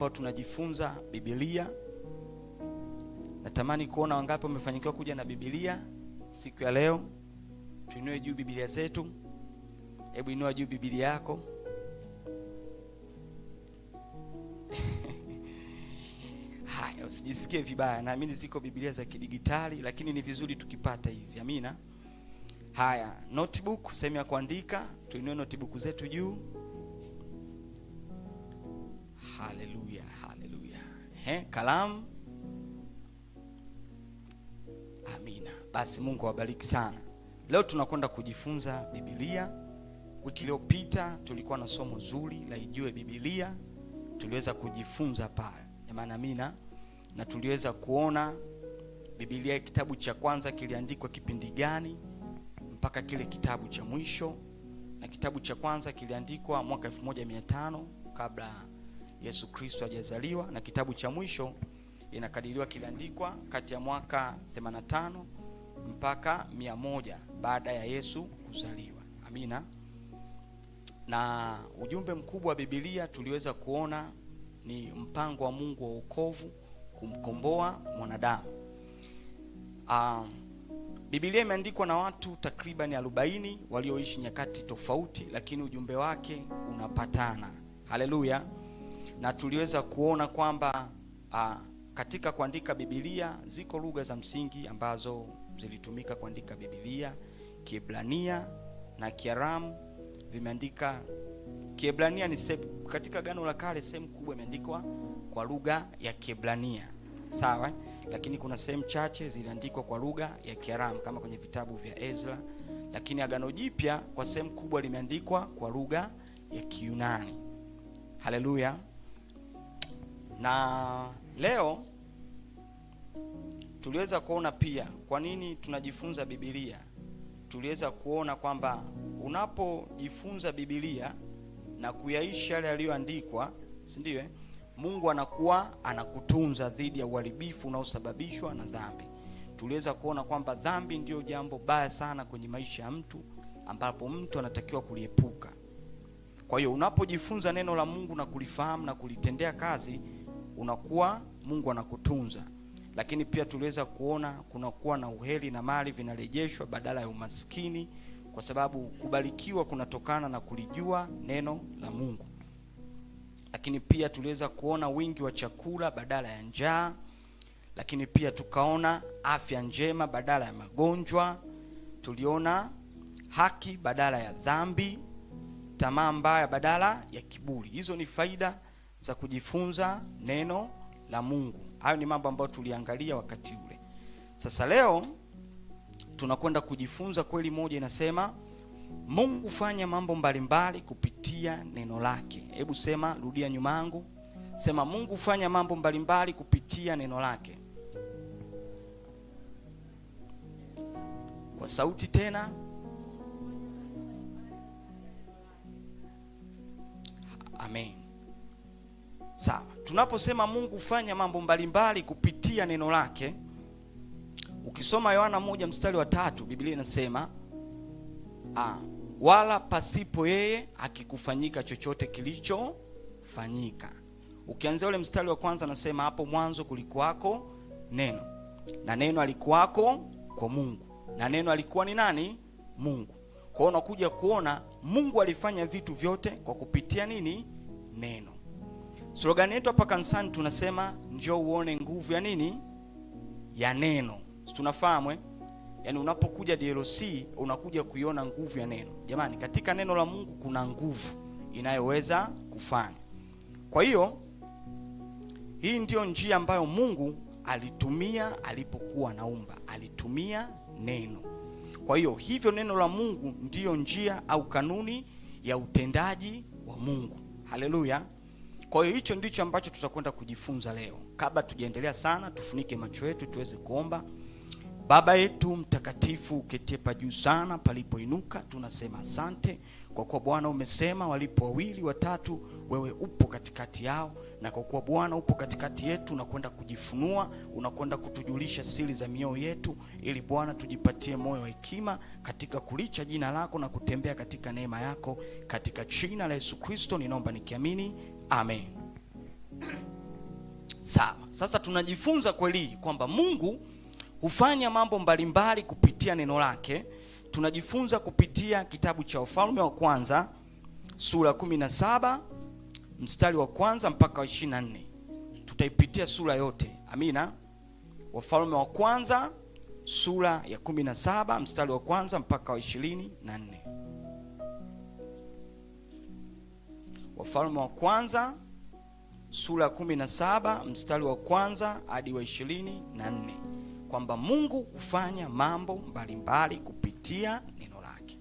ambao tunajifunza Biblia. Natamani kuona wangapi wamefanikiwa kuja na Biblia siku ya leo. Tuinue juu Biblia zetu. Hebu inua juu Biblia yako. Haya, usijisikie vibaya. Naamini ziko Biblia za kidigitali, lakini ni vizuri tukipata hizi. Amina. Haya, notebook, sehemu ya kuandika. Tuinue notebook zetu juu. Haleluya, haleluya. Kalamu. Amina. Basi Mungu awabariki sana. Leo tunakwenda kujifunza Biblia. Wiki iliyopita tulikuwa na somo zuri la Ijue Biblia. Tuliweza kujifunza pale. Jamani, amina. Na tuliweza kuona Biblia kitabu cha kwanza kiliandikwa kipindi gani mpaka kile kitabu cha mwisho. Na kitabu cha kwanza kiliandikwa mwaka 1500 kabla Yesu Kristo hajazaliwa, na kitabu cha mwisho inakadiriwa kiliandikwa kati ya mwaka 85 mpaka 100 baada ya Yesu kuzaliwa. Amina. Na ujumbe mkubwa wa Biblia tuliweza kuona ni mpango wa Mungu wa wokovu kumkomboa mwanadamu. Biblia imeandikwa na watu takriban 40 walioishi nyakati tofauti, lakini ujumbe wake unapatana. Haleluya. Na tuliweza kuona kwamba katika kuandika Biblia ziko lugha za msingi ambazo zilitumika kuandika Biblia. Kiebrania na Kiaramu vimeandika. Kiebrania ni katika Agano la Kale sehemu kubwa imeandikwa kwa lugha ya Kiebrania. Sawa? Lakini kuna sehemu chache ziliandikwa kwa lugha ya Kiaramu kama kwenye vitabu vya Ezra. Lakini Agano Jipya kwa sehemu kubwa limeandikwa kwa lugha ya Kiyunani. Haleluya. Na leo tuliweza kuona pia kwa nini tunajifunza Biblia. Tuliweza kuona kwamba unapojifunza Biblia na kuyaishi yale yaliyoandikwa, si ndio? Mungu anakuwa anakutunza dhidi ya uharibifu unaosababishwa na dhambi. Tuliweza kuona kwamba dhambi ndio jambo baya sana kwenye maisha ya mtu ambapo mtu anatakiwa kuliepuka. Kwa hiyo unapojifunza neno la Mungu na kulifahamu na kulitendea kazi, unakuwa Mungu anakutunza. Lakini pia tuliweza kuona kunakuwa na uheri na mali vinarejeshwa badala ya umaskini, kwa sababu kubarikiwa kunatokana na kulijua neno la Mungu. Lakini pia tuliweza kuona wingi wa chakula badala ya njaa. Lakini pia tukaona afya njema badala ya magonjwa. Tuliona haki badala ya dhambi, tamaa mbaya badala ya kiburi. Hizo ni faida za kujifunza neno la Mungu. Hayo ni mambo ambayo tuliangalia wakati ule. Sasa leo tunakwenda kujifunza kweli moja inasema Mungu hufanya mambo mbalimbali kupitia neno lake. Hebu sema, rudia nyuma yangu. Sema, Mungu hufanya mambo mbalimbali kupitia neno lake. Kwa sauti tena. Amen. Sawa. Tunaposema Mungu hufanya mambo mbalimbali kupitia neno lake, ukisoma Yohana 1:3 Biblia inasema wala pasipo yeye hakikufanyika chochote kilichofanyika. Ukianzia ule mstari wa kwanza anasema hapo mwanzo kulikuwako neno, na neno alikuwako kwa Mungu, na neno alikuwa ni nani? Mungu. Kwa hiyo unakuja kuona Mungu alifanya vitu vyote kwa kupitia nini? Neno. Slogan yetu hapa kanisani tunasema njoo uone nguvu ya nini? Ya neno. Tunafahamu yaani unapokuja DLC unakuja kuiona nguvu ya neno. Jamani, katika neno la Mungu kuna nguvu inayoweza kufanya. Kwa hiyo hii ndio njia ambayo Mungu alitumia alipokuwa anaumba. Alitumia neno. Kwa hiyo hivyo neno la Mungu ndiyo njia au kanuni ya utendaji wa Mungu. Haleluya. Kwa hiyo hicho ndicho ambacho tutakwenda kujifunza leo. Kabla tujaendelea sana, tufunike macho yetu tuweze kuomba. Baba yetu mtakatifu uketie pa juu sana palipoinuka, tunasema asante kwa kuwa Bwana umesema walipo wawili watatu wewe upo katikati yao, na kwa kuwa Bwana upo katikati yetu unakwenda kujifunua, unakwenda kutujulisha siri za mioyo yetu, ili Bwana tujipatie moyo wa hekima katika kulicha jina lako na kutembea katika neema yako, katika jina la Yesu Kristo ninaomba nikiamini. Amen. Sawa. Sasa tunajifunza kweli kwamba Mungu hufanya mambo mbalimbali kupitia neno lake. Tunajifunza kupitia kitabu cha Wafalme wa kwanza sura 17 mstari wa kwanza mpaka wa 24. Tutaipitia sura yote. Amina. Wafalme wa kwanza sura ya 17 mstari wa kwanza mpaka wa 24. Wafalme wa kwanza sura ya 17 mstari wa kwanza hadi wa 24, kwamba Mungu hufanya mambo mbalimbali kupitia neno lake.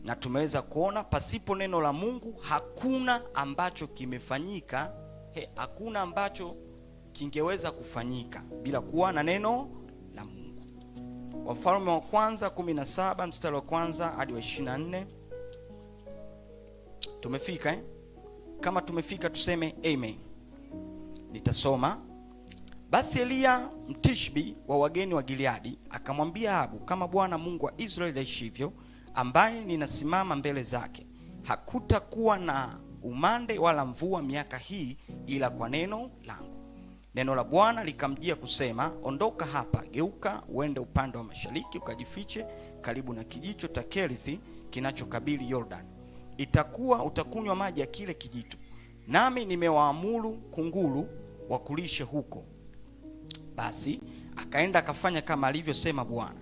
Na tumeweza kuona pasipo neno la Mungu hakuna ambacho kimefanyika, hakuna ambacho kingeweza kufanyika bila kuwa na neno la Mungu. Wafalme wa kwanza 17 mstari wa kwanza hadi wa 24. Tumefika Kama tumefika tuseme amen. Nitasoma. Basi Eliya Mtishbi wa wageni wa Gileadi akamwambia Ahabu, kama Bwana Mungu wa Israeli aishivyo, ambaye ninasimama mbele zake, hakutakuwa na umande wala mvua miaka hii ila kwa neno langu. Neno la Bwana likamjia kusema, ondoka hapa, geuka uende upande wa mashariki, ukajifiche karibu na kijito cha Kerithi kinachokabili Yordani. Itakuwa utakunywa maji ya kile kijito, nami nimewaamuru kunguru wakulishe huko. Basi akaenda akafanya kama alivyosema Bwana.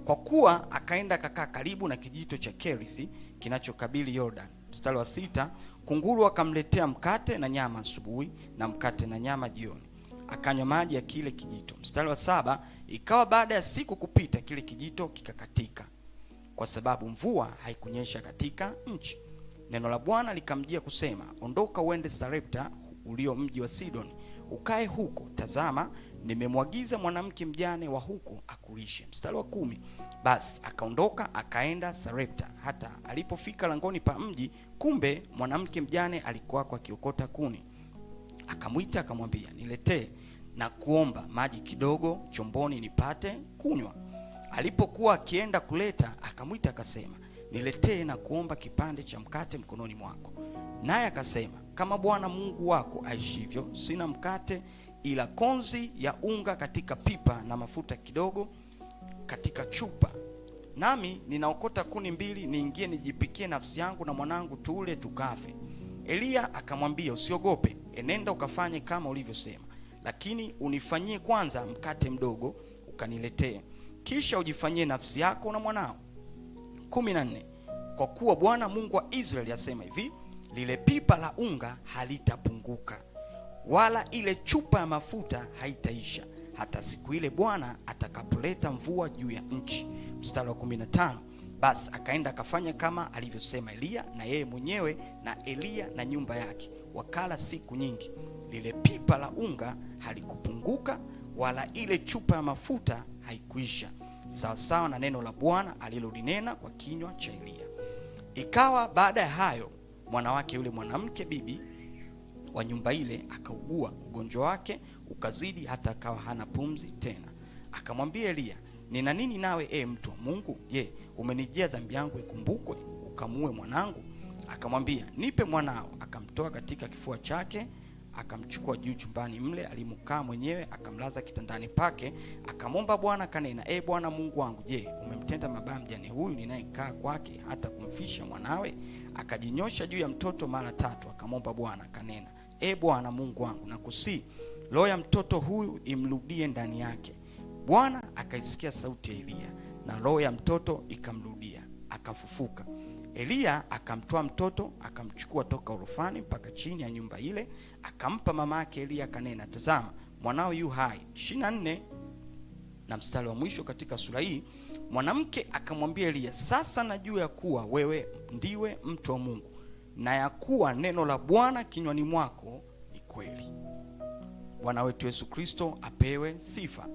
Kwa kuwa akaenda akakaa karibu na kijito cha Kerithi kinachokabili Yordani. Mstari wa 6, kunguru akamletea mkate na nyama asubuhi na mkate na nyama jioni, akanywa maji ya kile kijito. Mstari wa 7, ikawa baada ya siku kupita, kile kijito kikakatika, kwa sababu mvua haikunyesha katika nchi. Neno la Bwana likamjia kusema, ondoka uende Sarepta ulio mji wa Sidoni, ukae huko. Tazama, nimemwagiza mwanamke mjane wa huko akulishe. Mstari wa 10, basi akaondoka akaenda Sarepta. Hata alipofika langoni pa mji, kumbe mwanamke mjane alikuwa akiokota kuni. Akamwita akamwambia, niletee na kuomba maji kidogo chomboni nipate kunywa. Alipokuwa akienda kuleta, akamwita akasema, niletee na kuomba kipande cha mkate mkononi mwako. Naye akasema, kama Bwana Mungu wako aishivyo, sina mkate ila konzi ya unga katika pipa na mafuta kidogo katika chupa, nami ninaokota kuni 2, niingie nijipikie nafsi yangu na mwanangu, tule tukafe. Eliya akamwambia, usiogope, enenda ukafanye kama ulivyosema, lakini unifanyie kwanza mkate mdogo ukaniletee, kisha ujifanyie nafsi yako na mwanao. 14, kwa kuwa Bwana Mungu wa Israeli asema hivi, lile pipa la unga halitapunguka, wala ile chupa ya mafuta haitaisha, hata siku ile Bwana atakapoleta mvua juu ya nchi. Mstari wa 15, basi akaenda akafanya kama alivyosema Eliya, na yeye mwenyewe na Eliya na nyumba yake wakala siku nyingi. Lile pipa la unga halikupunguka, wala ile chupa ya mafuta haikuisha, sawasawa na neno la Bwana alilolinena kwa kinywa cha Eliya. Ikawa baada ya hayo, mwanawake yule mwanamke bibi wa nyumba ile akaugua, ugonjwa wake ukazidi hata akawa hana pumzi tena. Akamwambia Eliya, nina nini nawe mtu wa Mungu? Je, umenijia dhambi yangu ikumbukwe ukamue mwanangu? Akamwambia, nipe mwanao. Akamtoa katika kifua chake, akamchukua juu chumbani mle alimukaa mwenyewe, akamlaza kitandani pake. Akamwomba Bwana kanena, Bwana Mungu wangu, je, umemtenda mabaya mjane huyu ninayekaa kwake hata kumfisha mwanawe? Akajinyosha juu ya mtoto mara 3, akamwomba Bwana kanena, Bwana Mungu wangu, nakusihi roho ya mtoto huyu imrudie ndani yake. Bwana akaisikia sauti ya Eliya, na roho ya mtoto ikamrudia, akafufuka. Eliya akamtoa mtoto, akamchukua toka orofani mpaka chini ya nyumba ile, akampa mama yake Eliya, akanena, tazama mwanao yu hai. 24 na mstari wa mwisho katika sura hii, mwanamke akamwambia Eliya, sasa najua ya kuwa wewe ndiwe mtu wa Mungu, na ya kuwa neno la Bwana kinywani mwako ni kweli. Bwana wetu Yesu Kristo apewe sifa.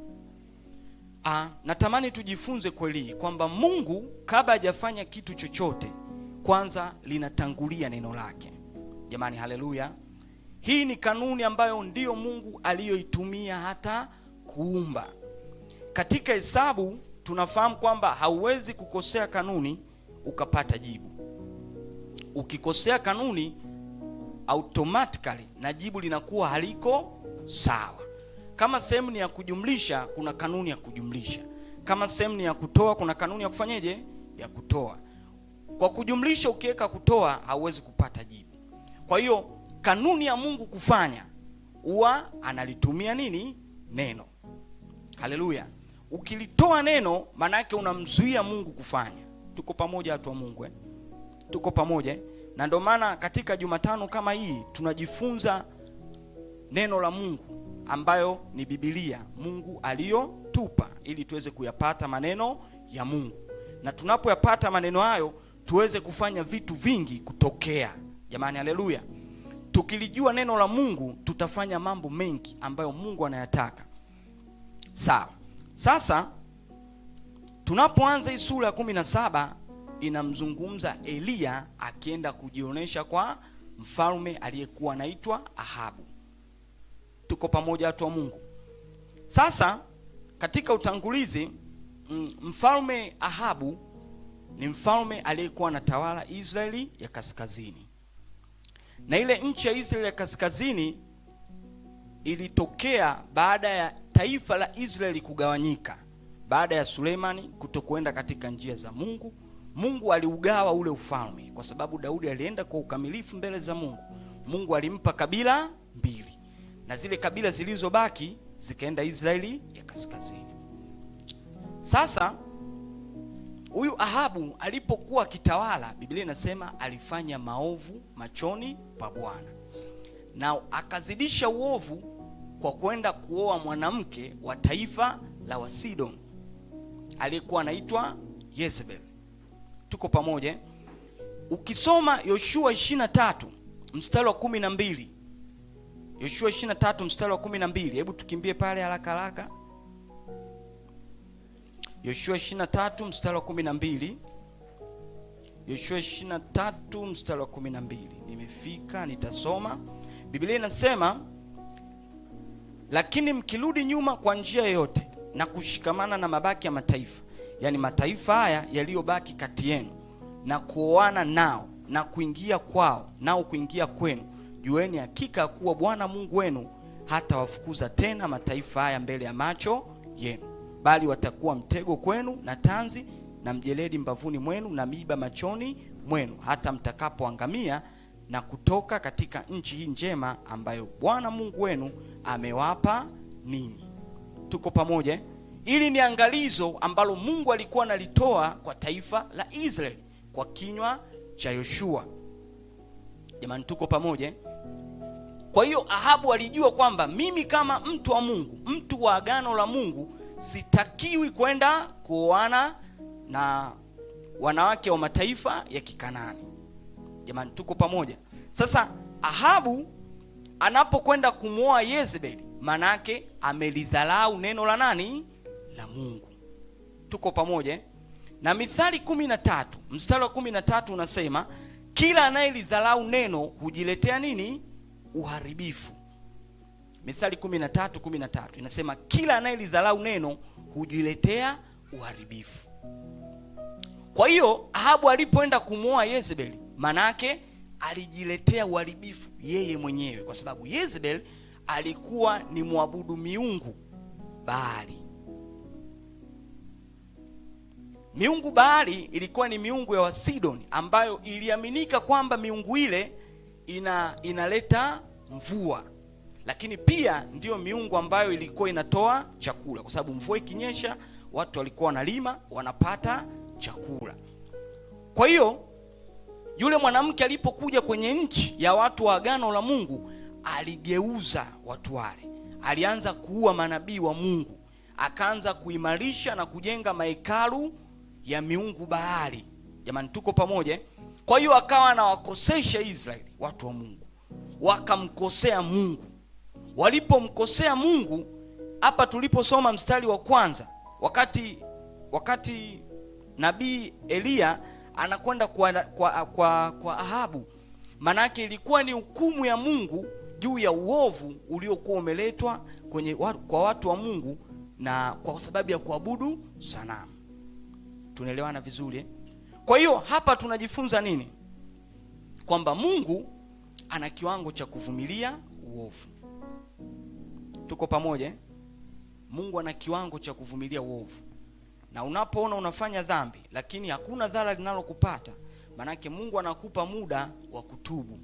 Natamani tujifunze kweli kwamba Mungu kabla hajafanya kitu chochote, kwanza linatangulia neno lake. Jamani, haleluya. Hii ni kanuni ambayo ndiyo Mungu aliyoitumia hata kuumba. Katika hesabu tunafahamu kwamba hauwezi kukosea kanuni ukapata jibu. Ukikosea kanuni automatically na jibu linakuwa haliko sawa. Kama sehemu ni ya kujumlisha, kuna kanuni ya kujumlisha. Kama sehemu ni ya kutoa, kuna kanuni ya kufanyeje? Ya kutoa. Kwa kujumlisha ukiweka kutoa hauwezi kupata jibu. Kwa hiyo kanuni ya Mungu kufanya huwa analitumia nini? Neno. Haleluya. Ukilitoa neno maana yake unamzuia Mungu kufanya. Tuko pamoja watu wa Mungu eh? Tuko pamoja. Na ndio maana katika Jumatano kama hii tunajifunza neno la Mungu ambayo ni Biblia Mungu aliyotupa ili tuweze kuyapata maneno ya Mungu. Na tunapoyapata maneno hayo tuweze kufanya vitu vingi kutokea. Jamani, haleluya. Tukilijua neno la Mungu tutafanya mambo mengi ambayo Mungu anayataka. Sawa. Sasa tunapoanza hii sura ya 17 inamzungumza Elia akienda kujionesha kwa mfalme aliyekuwa anaitwa Ahabu. Tuko pamoja watu wa Mungu. Sasa katika utangulizi, mfalme Ahabu ni mfalme aliyekuwa anatawala Israeli ya kaskazini. Na ile nchi ya Israeli ya kaskazini ilitokea baada ya taifa la Israeli kugawanyika. Baada ya Sulemani kutokwenda katika njia za Mungu, Mungu aliugawa ule ufalme kwa sababu Daudi alienda kwa ukamilifu mbele za Mungu. Mungu alimpa kabila mbili. Na zile kabila zilizobaki zikaenda Israeli ya kaskazini. Sasa huyu Ahabu alipokuwa kitawala, Biblia inasema alifanya maovu machoni pa Bwana. Na akazidisha uovu kwa kwenda kuoa mwanamke wa taifa la Wasidon aliyekuwa anaitwa Jezebel. Tuko pamoja? Ukisoma Yoshua 23 mstari wa 12. Yoshua 23 mstari wa 12. Hebu tukimbie pale haraka haraka. Yoshua 23 mstari wa 12. Yoshua 23 mstari wa 12. Nimefika, nitasoma. Biblia inasema, lakini mkirudi nyuma kwa njia yoyote na kushikamana na mabaki ya mataifa, yani mataifa haya yaliyobaki kati yenu, na kuoana nao na kuingia kwao nao kuingia kwenu, jueni hakika kuwa Bwana Mungu wenu hata wafukuza tena mataifa haya mbele ya macho yenu, bali watakuwa mtego kwenu na tanzi na mjeledi mbavuni mwenu na miiba machoni mwenu, hata mtakapoangamia na kutoka katika nchi hii njema ambayo Bwana Mungu wenu amewapa ninyi. Tuko pamoja? Ili ni angalizo ambalo Mungu alikuwa analitoa kwa taifa la Israeli kwa kinywa cha Yoshua. Jamani, tuko pamoja? Kwa hiyo Ahabu alijua kwamba mimi kama mtu wa Mungu, mtu wa agano la Mungu, sitakiwi kwenda kuoana na wanawake wa mataifa ya Kikanani. Jamani, tuko pamoja? Sasa Ahabu anapokwenda kumwoa Yezebeli, manake amelidhalau neno la nani? La Mungu. Tuko pamoja? Na Mithali 13 mstari wa 13 unasema, kila anayelidhalau neno hujiletea nini? Uharibifu. Mithali 13:13 inasema, kila anayelidhalau neno hujiletea uharibifu. Kwa hiyo Ahabu alipoenda kumwoa Yezebeli, manake alijiletea uharibifu yeye mwenyewe, kwa sababu Yezebeli alikuwa ni muabudu miungu Baali. Miungu Baali ilikuwa ni miungu ya Wasidoni ambayo iliaminika kwamba miungu ile inaleta mvua, lakini pia ndiyo miungu ambayo ilikuwa inatoa chakula, kwa sababu mvua ikinyesha watu walikuwa wanalima, wanapata chakula. Kwa hiyo yule mwanamke alipokuja kwenye nchi ya watu wa agano la Mungu, aligeuza watu wale. Alianza kuua manabii wa Mungu, akaanza kuimarisha na kujenga mahekalu ya miungu Baali. Jamani, tuko pamoja? Kwa hiyo akawa anawakosesha Israeli, watu wa Mungu. Wakamkosea Mungu. Walipomkosea Mungu, hapa tuliposoma mstari wa kwanza, wakati nabii Elia anakwenda kwa Ahabu, manake ilikuwa ni hukumu ya Mungu juu ya uovu uliokuwa umeletwa kwa watu wa Mungu na kwa sababu ya kuabudu sanamu. Tunaelewana vizuri eh? Kwa hiyo hapa tunajifunza nini? Kwamba Mungu ana kiwango cha kuvumilia uovu. Tuko pamoja? Mungu ana kiwango cha kuvumilia uovu. Na unapoona unafanya dhambi lakini hakuna dhara linalokupata, manake Mungu anakupa muda wa kutubu.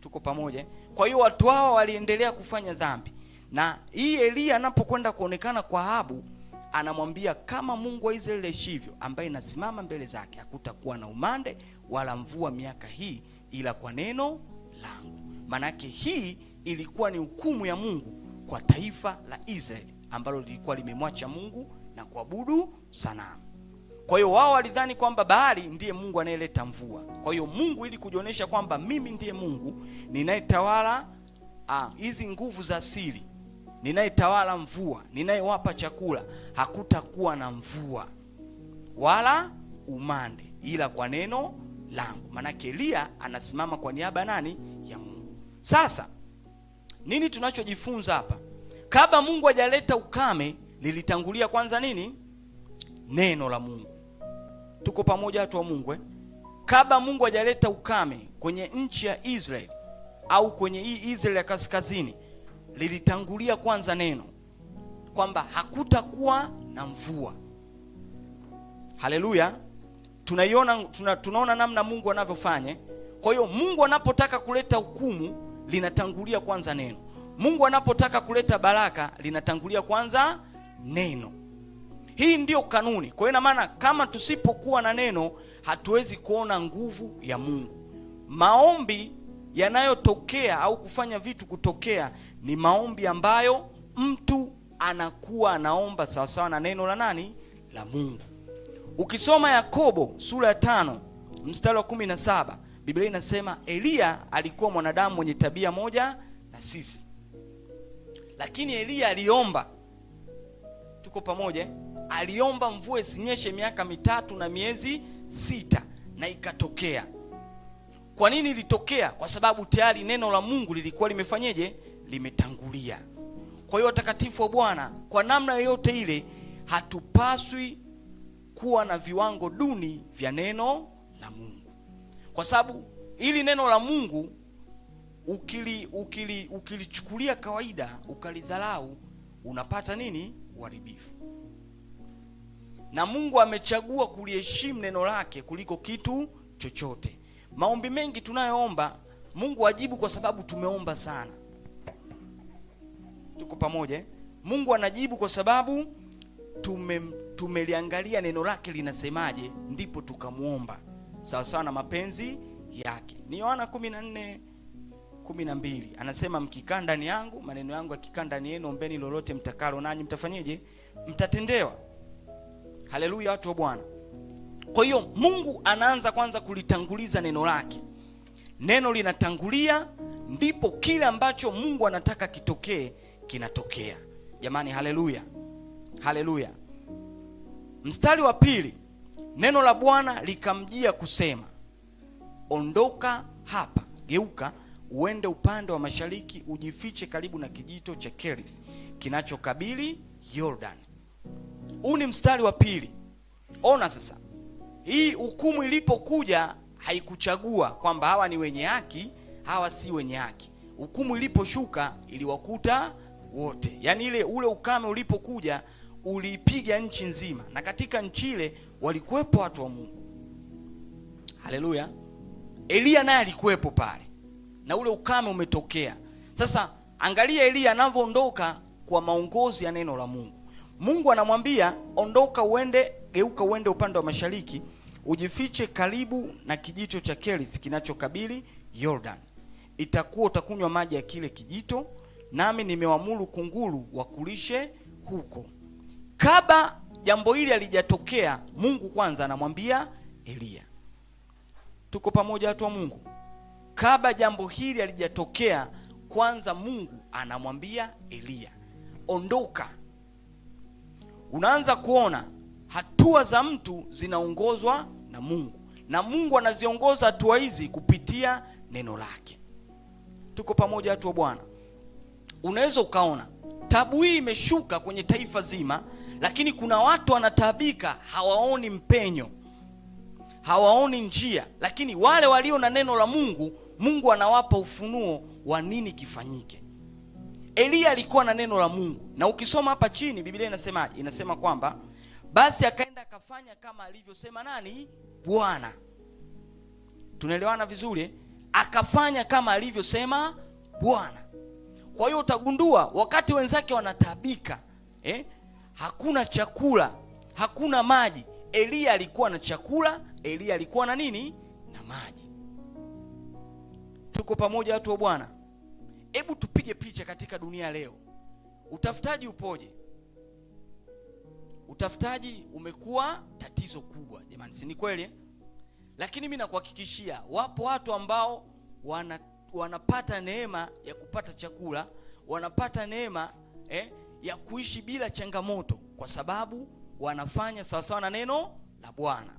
Tuko pamoja? Kwa hiyo watu hawa waliendelea kufanya dhambi. Na hii Elia anapokwenda kuonekana kwa Ahabu, anamwambia kama Mungu wa Israeli aishivyo, ambaye nasimama mbele zake, hakutakuwa na umande wala mvua miaka hii ila kwa neno langu. Manake hii ilikuwa ni hukumu ya Mungu kwa taifa la Israeli ambalo lilikuwa limemwacha Mungu na kuabudu sanamu. Kwa hiyo wao walidhani kwamba Baali ndiye Mungu anayeleta mvua. Kwa hiyo Mungu, ili kujionyesha kwamba mimi ndiye Mungu ninayetawala hizi nguvu za asili, ninayetawala mvua, ninayewapa chakula, hakutakuwa na mvua wala umande ila kwa neno langu. Manake Elia anasimama kwa niaba nani? Ya Mungu. Sasa nini tunachojifunza hapa? Kabla Mungu hajaleta ukame, lilitangulia kwanza nini? Neno la Mungu. Tuko pamoja watu wa Mungu? Kabla Mungu hajaleta ukame kwenye nchi ya Israeli au kwenye hii Israeli ya kaskazini, lilitangulia kwanza neno kwamba hakutakuwa na mvua. Haleluya! Tunaona namna Mungu anavyofanya. Kwa hiyo Mungu anapotaka kuleta hukumu, linatangulia kwanza neno. Mungu anapotaka kuleta baraka, linatangulia kwanza neno. Hii ndiyo kanuni. Kwa hiyo ina maana kama tusipokuwa na neno, hatuwezi kuona nguvu ya Mungu. Maombi yanayotokea au kufanya vitu kutokea ni maombi ambayo mtu anakuwa anaomba sawasawa na neno la nani? La Mungu. Ukisoma Yakobo sura ya 5 mstari wa 17, Biblia inasema Elia alikuwa mwanadamu mwenye tabia moja na sisi, lakini Elia aliomba. Tuko pamoja? Aliomba mvua isinyeshe miaka 3 na miezi 6 na ikatokea. Kwa nini ilitokea? Kwa sababu tayari neno la Mungu lilikuwa limefanyeje? Limetangulia. Kwa hiyo watakatifu wa Bwana, kwa namna yoyote ile, hatupaswi kuwa na viwango duni vya neno la Mungu. Kwa sababu ili neno la Mungu ukilichukulia kawaida, ukalidharau, unapata nini? Uharibifu. Na Mungu amechagua kuliheshimu neno lake kuliko kitu chochote. Maombi mengi tunayoomba, Mungu ajibu kwa sababu tumeomba sana. Tuko pamoja? Mungu anajibu kwa sababu tumeliangalia neno lake linasemaje, ndipo tukamuomba sawa sawa na mapenzi yake. Ni Yohana 14:12 anasema, mkikaa ndani yangu, maneno yangu yakikaa ndani yenu, ombeni lolote mtakalo, nanyi mtafanyeje? Mtatendewa. Haleluya watu wa Bwana. Kwa hiyo Mungu anaanza kwanza kulitanguliza neno lake. Neno linatangulia, ndipo kile ambacho Mungu anataka kitokee kinatokea. Jamani, haleluya. Haleluya. Mstari wa 2, neno la Bwana likamjia kusema, ondoka hapa, geuka uende upande wa mashariki, ujifiche karibu na kijito cha Kerith kinachokabili Jordan. Huu ni mstari wa 2. Ona sasa, hii hukumu ilipokuja haikuchagua kwamba hawa ni wenye haki, hawa si wenye haki. Hukumu iliposhuka iliwakuta wote. Yaani ule ukame ulipokuja ulipiga nchi nzima, na katika nchi ile walikuwepo watu wa Mungu. Haleluya. Elia naye alikuwepo pale, na ule ukame umetokea. Sasa angalia Elia anavyoondoka kwa maongozi ya neno la Mungu. Mungu anamwambia ondoka, geuka uende upande wa mashariki, ujifiche karibu na kijito cha Kerith kinachokabili Jordan. Itakuwa utakunywa maji ya kile kijito, nami nimewamuru kunguru wakulishe huko. Kabla jambo hili halijatokea, Mungu kwanza anamwambia Elia. Tuko pamoja watu wa Mungu? Kabla jambo hili halijatokea, kwanza Mungu anamwambia Elia, ondoka. Unaanza kuona hatua za mtu zinaongozwa na Mungu, na Mungu anaziongoza hatua hizi kupitia neno lake. Tuko pamoja watu wa Bwana? Unaweza ukaona tabu hii imeshuka kwenye taifa zima, lakini kuna watu wanataabika, hawaoni mpenyo, hawaoni njia. Lakini wale walio na neno la Mungu Mungu anawapa ufunuo wa nini kifanyike. Eliya alikuwa na neno la Mungu, na ukisoma hapa chini Biblia inasemaje? Inasema kwamba basi akaenda akafanya kama alivyosema nani? Bwana. Tunaelewana vizuri? Akafanya kama alivyosema Bwana. Kwa hiyo utagundua wakati wenzake wanatabika, hakuna chakula, hakuna maji, Eliya alikuwa na chakula, Eliya alikuwa na nini? Na maji. Tuko pamoja watu wa Bwana? Hebu tupige picha katika dunia leo. Utafutaji upoje? Utafutaji umekuwa tatizo kubwa jamani, si ni kweli? Lakini mimi nakuhakikishia wapo watu ambao wanapata neema ya kupata chakula, wanapata neema ya kuishi bila changamoto, kwa sababu wanafanya sawasawa na neno la Bwana.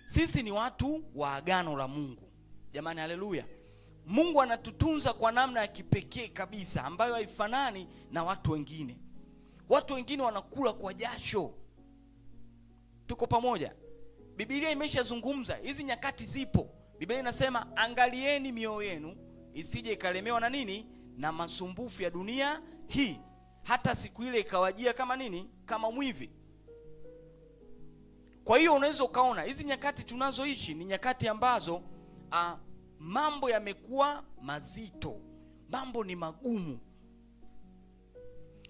Sisi ni watu wa agano la Mungu jamani, haleluya. Mungu anatutunza kwa namna ya kipekee kabisa ambayo haifanani na watu wengine. Watu wengine wanakula kwa jasho. Tuko pamoja? Biblia imeshazungumza, hizi nyakati zipo. Biblia inasema angalieni mioyo yenu isije ikalemewa na nini? Na masumbufu ya dunia hii, hata siku ile ikawajia kama nini? Kama mwivi. Kwa hiyo unaweza ukaona hizi nyakati tunazoishi ni nyakati ambazo mambo yamekuwa mazito, mambo ni magumu.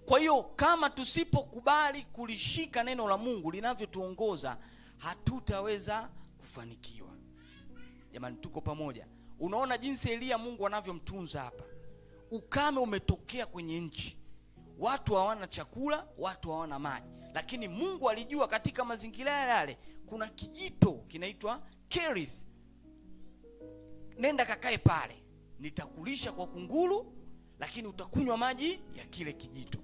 Kwa hiyo kama tusipokubali kulishika neno la Mungu linavyotuongoza, hatutaweza kufanikiwa. Jamani, tuko pamoja? Unaona jinsi Eliya Mungu anavyomtunza hapa. Ukame umetokea kwenye nchi, watu hawana chakula, watu hawana maji, lakini Mungu alijua katika mazingira yale kuna kijito kinaitwa Kerith. Nenda kakae pale, nitakulisha kwa kunguru, lakini utakunywa maji ya kile kijito.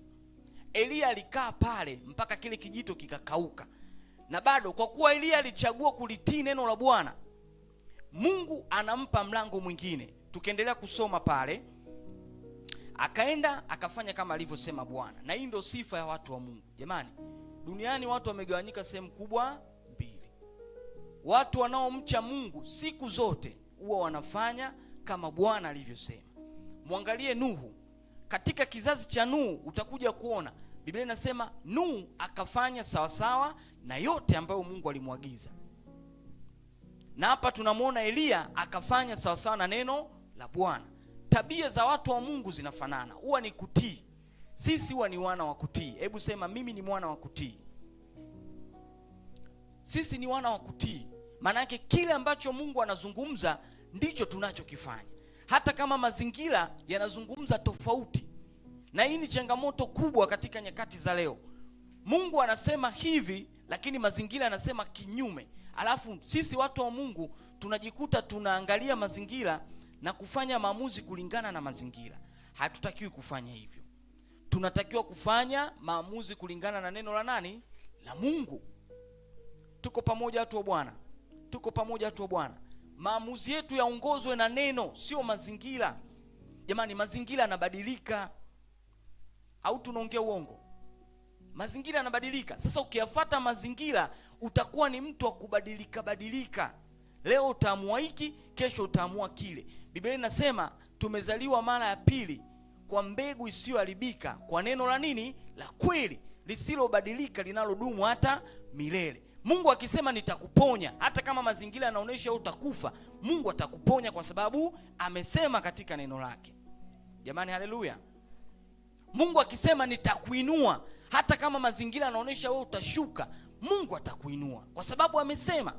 Eliya alikaa pale mpaka kile kijito kikakauka. Na bado kwa kuwa Eliya alichagua kulitii neno la Bwana, Mungu anampa mlango mwingine. Tukiendelea kusoma pale, akaenda akafanya kama alivyosema Bwana. Na hii ndio sifa ya watu wa Mungu. Jamani, duniani watu wamegawanyika sehemu kubwa mbili. Watu wanaomcha Mungu siku zote huwa wanafanya kama Bwana alivyosema. Muangalie Nuhu. Katika kizazi cha Nuhu utakuja kuona Biblia inasema Nuhu akafanya sawasawa na yote ambayo Mungu alimwagiza. Na hapa tunamwona Eliya akafanya sawasawa na neno la Bwana. Tabia za watu wa Mungu zinafanana, huwa ni kutii. Sisi huwa ni wana wa kutii. Hebu sema mimi ni mwana wa kutii. Sisi ni wana wa kutii. Maana yake kile ambacho Mungu anazungumza ndicho tunachokifanya, hata kama mazingira yanazungumza tofauti. Na hii ni changamoto kubwa katika nyakati za leo. Mungu anasema hivi, lakini mazingira yanasema kinyume. Alafu sisi watu wa Mungu tunajikuta tunaangalia mazingira na kufanya maamuzi kulingana na mazingira. Hatutakiwi kufanya hivyo. Tunatakiwa kufanya maamuzi kulingana na neno la nani? La Mungu. Tuko pamoja watu wa Bwana? Tuko pamoja watu wa Bwana? Maamuzi yetu yaongozwe na neno, sio mazingira. Jamani, mazingira yanabadilika. Au tunaongea uongo? Mazingira yanabadilika. Sasa ukiyafuata mazingira utakuwa ni mtu wa kubadilika badilika. Leo utaamua hiki, kesho utaamua kile. Biblia inasema tumezaliwa mara ya pili kwa mbegu isiyoharibika, kwa neno la nini? La kweli, lisilobadilika, linalodumu hata milele. Mungu akisema nitakuponya, hata kama mazingira yanaonyesha utakufa, Mungu atakuponya kwa sababu amesema katika neno lake. Jamani, haleluya. Mungu akisema nitakuinua, hata kama mazingira yanaonyesha wewe utashuka, Mungu atakuinua kwa sababu amesema.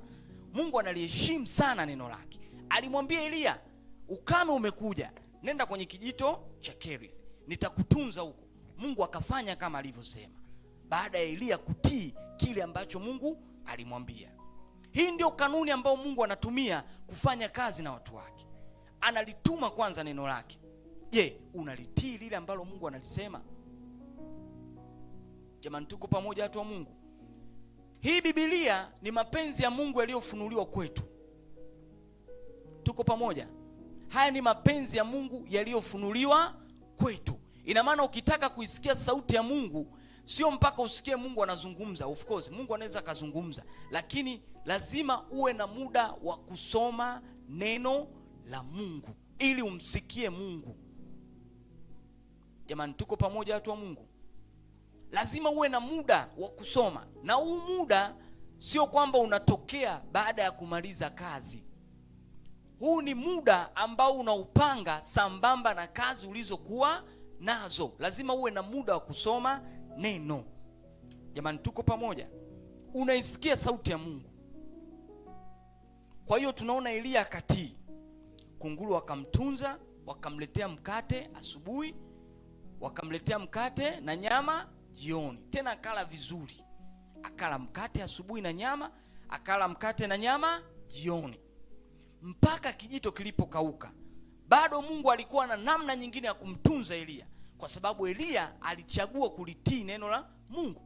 Mungu analiheshimu sana neno lake. Alimwambia Eliya, ukame umekuja, nenda kwenye kijito cha Kerith, nitakutunza huko. Mungu akafanya kama alivyosema, baada ya Eliya kutii kile ambacho Mungu alimwambia. Hii ndio kanuni ambayo Mungu anatumia kufanya kazi na watu wake. Analituma kwanza neno lake. Je, unalitii lile ambalo Mungu analisema? Jamani, tuko pamoja watu wa Mungu? Hii Biblia ni mapenzi ya Mungu yaliyofunuliwa kwetu. Tuko pamoja? Haya ni mapenzi ya Mungu yaliyofunuliwa kwetu. Ina maana ukitaka kuisikia sauti ya Mungu, sio mpaka usikie Mungu anazungumza. Of course Mungu anaweza kuzungumza, lakini lazima uwe na muda wa kusoma neno la Mungu ili umsikie Mungu. Jamani, tuko pamoja watu wa Mungu? Lazima uwe na muda wa kusoma, na huu muda sio kwamba unatokea baada ya kumaliza kazi. Huu ni muda ambao unaupanga sambamba na kazi ulizokuwa nazo. Lazima uwe na muda wa kusoma neno. Jamani, tuko pamoja? Unaisikia sauti ya Mungu. Kwa hiyo tunaona Elia akatii. Kunguru wakamtunza, wakamletea mkate asubuhi, wakamletea mkate na nyama jioni. Tena akala vizuri. Akala mkate asubuhi na nyama, akala mkate na nyama jioni, mpaka kijito kilipokauka. Bado Mungu alikuwa na namna nyingine ya kumtunza Elia, kwa sababu Elia alichagua kulitii neno la Mungu.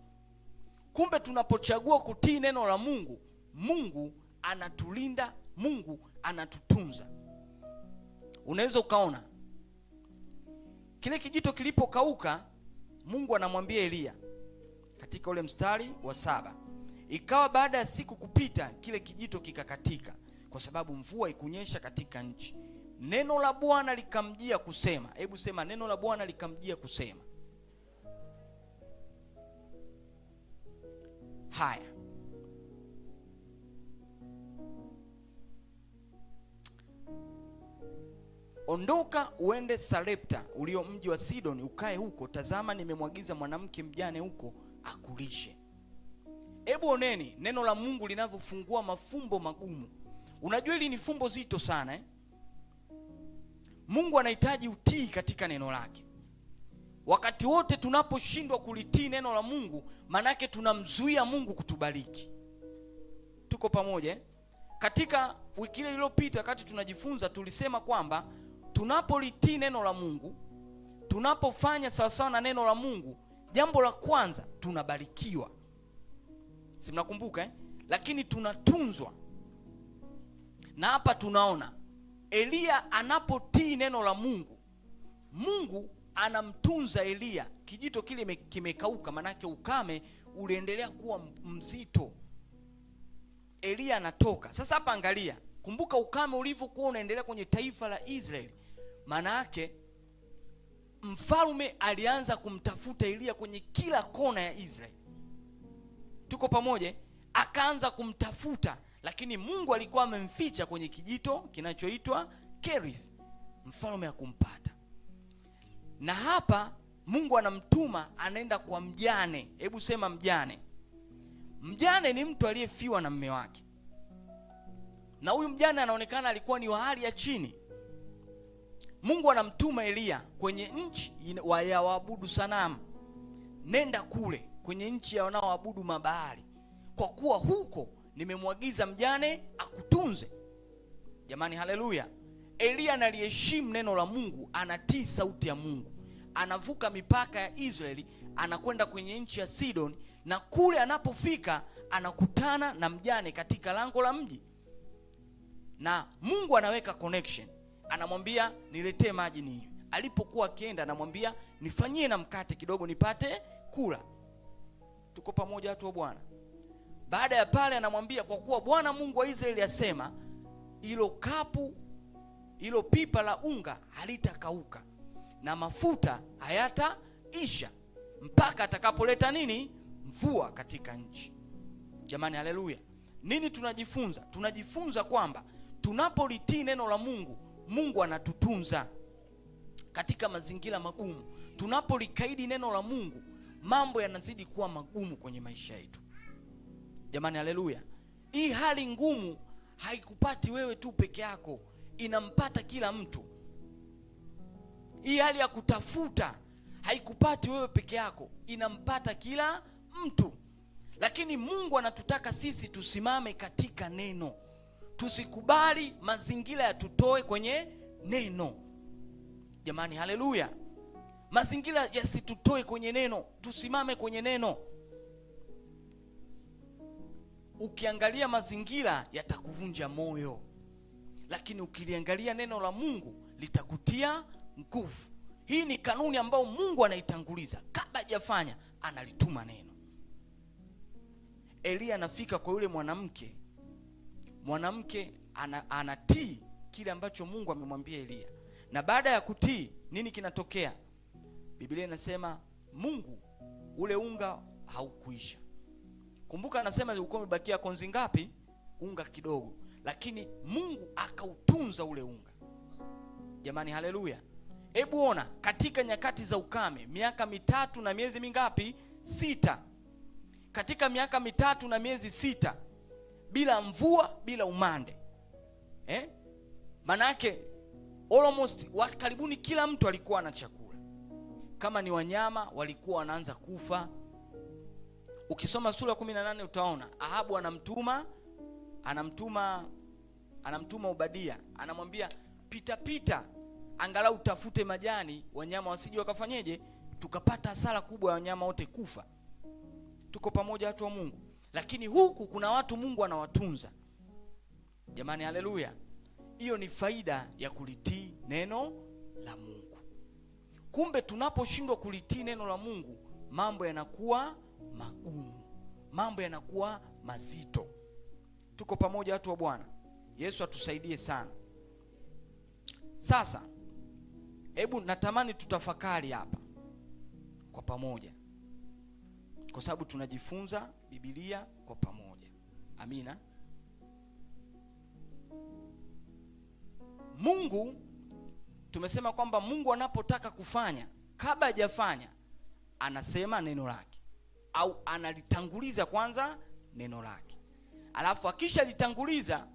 Kumbe tunapochagua kutii neno la Mungu, Mungu anatulinda, Mungu anatutunza. Unaweza ukaona kile kijito kilipokauka, Mungu anamwambia Elia katika ule mstari wa 7, ikawa baada ya siku kupita kile kijito kikakatika, kwa sababu mvua ikunyesha katika nchi. Neno la Bwana likamjia kusema. Hebu sema, neno la Bwana likamjia kusema. Haya, ondoka uende Sarepta ulio mji wa Sidoni, ukae huko. Tazama, nimemwagiza mwanamke mjane huko akulishe. Hebu oneni neno la Mungu linavyofungua mafumbo magumu. Unajua hili ni fumbo zito sana eh? Mungu anahitaji utii katika neno lake. Wakati wote tunaposhindwa kulitii neno la Mungu, manake tunamzuia Mungu kutubariki. Tuko pamoja eh? Katika wiki ile iliyopita wakati tunajifunza, tulisema kwamba tunapolitii neno la Mungu, tunapofanya sawasawa na neno la Mungu, jambo la kwanza tunabarikiwa. Si mnakumbuka eh? Lakini tunatunzwa. Na hapa tunaona Elia anapotii neno la Mungu, Mungu anamtunza Elia. Kijito kile kimekauka, manake ukame uliendelea kuwa mzito. Elia anatoka. Sasa hapa angalia, kumbuka ukame ulivyokuwa unaendelea kwenye taifa la Israeli. Maana yake mfalme alianza kumtafuta Elia kwenye kila kona ya Israeli. Tuko pamoja? Akaanza kumtafuta, lakini Mungu alikuwa amemficha kwenye kijito kinachoitwa Kerith. Mfalme hakumpata. Na hapa Mungu anamtuma, anaenda kwa mjane. Hebu sema mjane. Mjane ni mtu aliyefiwa na mume wake. Na huyu mjane anaonekana alikuwa ni wa hali ya chini. Mungu anamtuma Elia kwenye nchi ya waabudu sanamu. Nenda kule kwenye nchi ya wanaoabudu mabaali, kwa kuwa huko nimemwagiza mjane akutunze. Jamani, haleluya. Elia analiheshimu neno la Mungu, anatii sauti ya Mungu. Anavuka mipaka ya Israeli, anakwenda kwenye nchi ya Sidon, na kule anapofika anakutana na mjane katika lango la mji. Na Mungu anaweka connection. Anamwambia niletee maji ninywe. Alipokuwa akienda anamwambia nifanyie na mkate kidogo nipate kula. Tuko pamoja watu wa Bwana? Baada ya pale anamwambia kwa kuwa Bwana Mungu wa Israeli asema, hilo kapu, hilo pipa la unga halitakauka na mafuta hayataisha mpaka atakapoleta nini? Mvua katika nchi. Jamani, haleluya. Nini tunajifunza? Tunajifunza kwamba tunapolitii neno la Mungu, Mungu anatutunza katika mazingira magumu. Tunapolikaidi neno la Mungu, mambo yanazidi kuwa magumu kwenye maisha yetu. Jamani, haleluya. Hii hali ngumu haikupati wewe tu peke yako, inampata kila mtu. Hii hali ya kutafuta haikupati wewe peke yako, inampata kila mtu. Lakini Mungu anatutaka sisi tusimame katika neno. Tusikubali mazingira yatutoe kwenye neno. Jamani, haleluya. Mazingira yasitutoe kwenye neno, tusimame kwenye neno. Ukiangalia mazingira yatakuvunja moyo, lakini ukiliangalia neno la Mungu litakutia nguvu. Hii ni kanuni ambayo Mungu anaitanguliza. Kabla hajafanya analituma neno. Elia anafika kwa yule mwanamke anatii kile ambacho Mungu amemwambia Elia. Na baada ya kutii, nini kinatokea? Biblia inasema Mungu, ule unga haukuisha. Kumbuka anasema ulikuwa umebakia konzi ngapi? Unga kidogo, lakini Mungu akautunza ule unga. Jamani, haleluya. Hebu ona, katika nyakati za ukame, miaka 3 na miezi mingapi? 6. Katika miaka 3 na miezi 6 bila mvua, bila umande, manake almost karibuni kila mtu alikuwa na chakula. Kama ni wanyama walikuwa wanaanza kufa. Ukisoma sura ya 18 utaona Ahabu anamtuma Obadia, anamwambia pita angalau utafute majani, wanyama wasije wakafanyeje, tukapata hasara kubwa ya wanyama wote kufa. Tuko pamoja watu wa Mungu? Lakini huku kuna watu Mungu anawatunza. Jamani, haleluya. Hiyo ni faida ya kulitii neno la Mungu. Kumbe tunaposhindwa kulitii neno la Mungu, mambo yanakuwa magumu, mambo yanakuwa mazito. Tuko pamoja watu wa Bwana? Yesu atusaidie sana. Sasa hebu natamani tutafakari hapa kwa pamoja, kwa sababu tunajifunza Biblia kwa pamoja. Amina. Mungu, tumesema kwamba Mungu anapotaka kufanya, kabla hajafanya anasema neno lake, au analitanguliza kwanza neno lake. Alafu akisha litanguliza,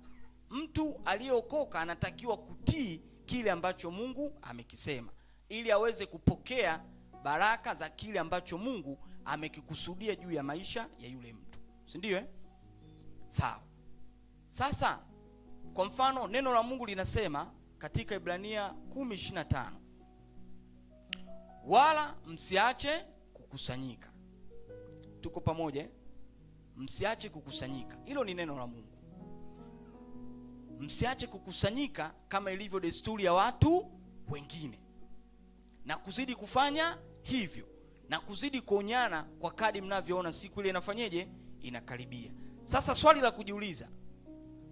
mtu aliyeokoka anatakiwa kutii kile ambacho Mungu amekisema, ili aweze kupokea baraka za kile ambacho Mungu amekikusudia juu ya maisha ya yule mtu, si ndio? Sawa. Sasa kwa mfano neno la Mungu linasema katika Ibrania 10:25, wala msiache kukusanyika. Tuko pamoja? Msiache kukusanyika, hilo ni neno la Mungu. Msiache kukusanyika kama ilivyo desturi ya watu wengine, na kuzidi kufanya hivyo na kuzidi kuonyana kwa kadri mnavyoona siku ile inafanyeje, inakaribia. Sasa swali la kujiuliza,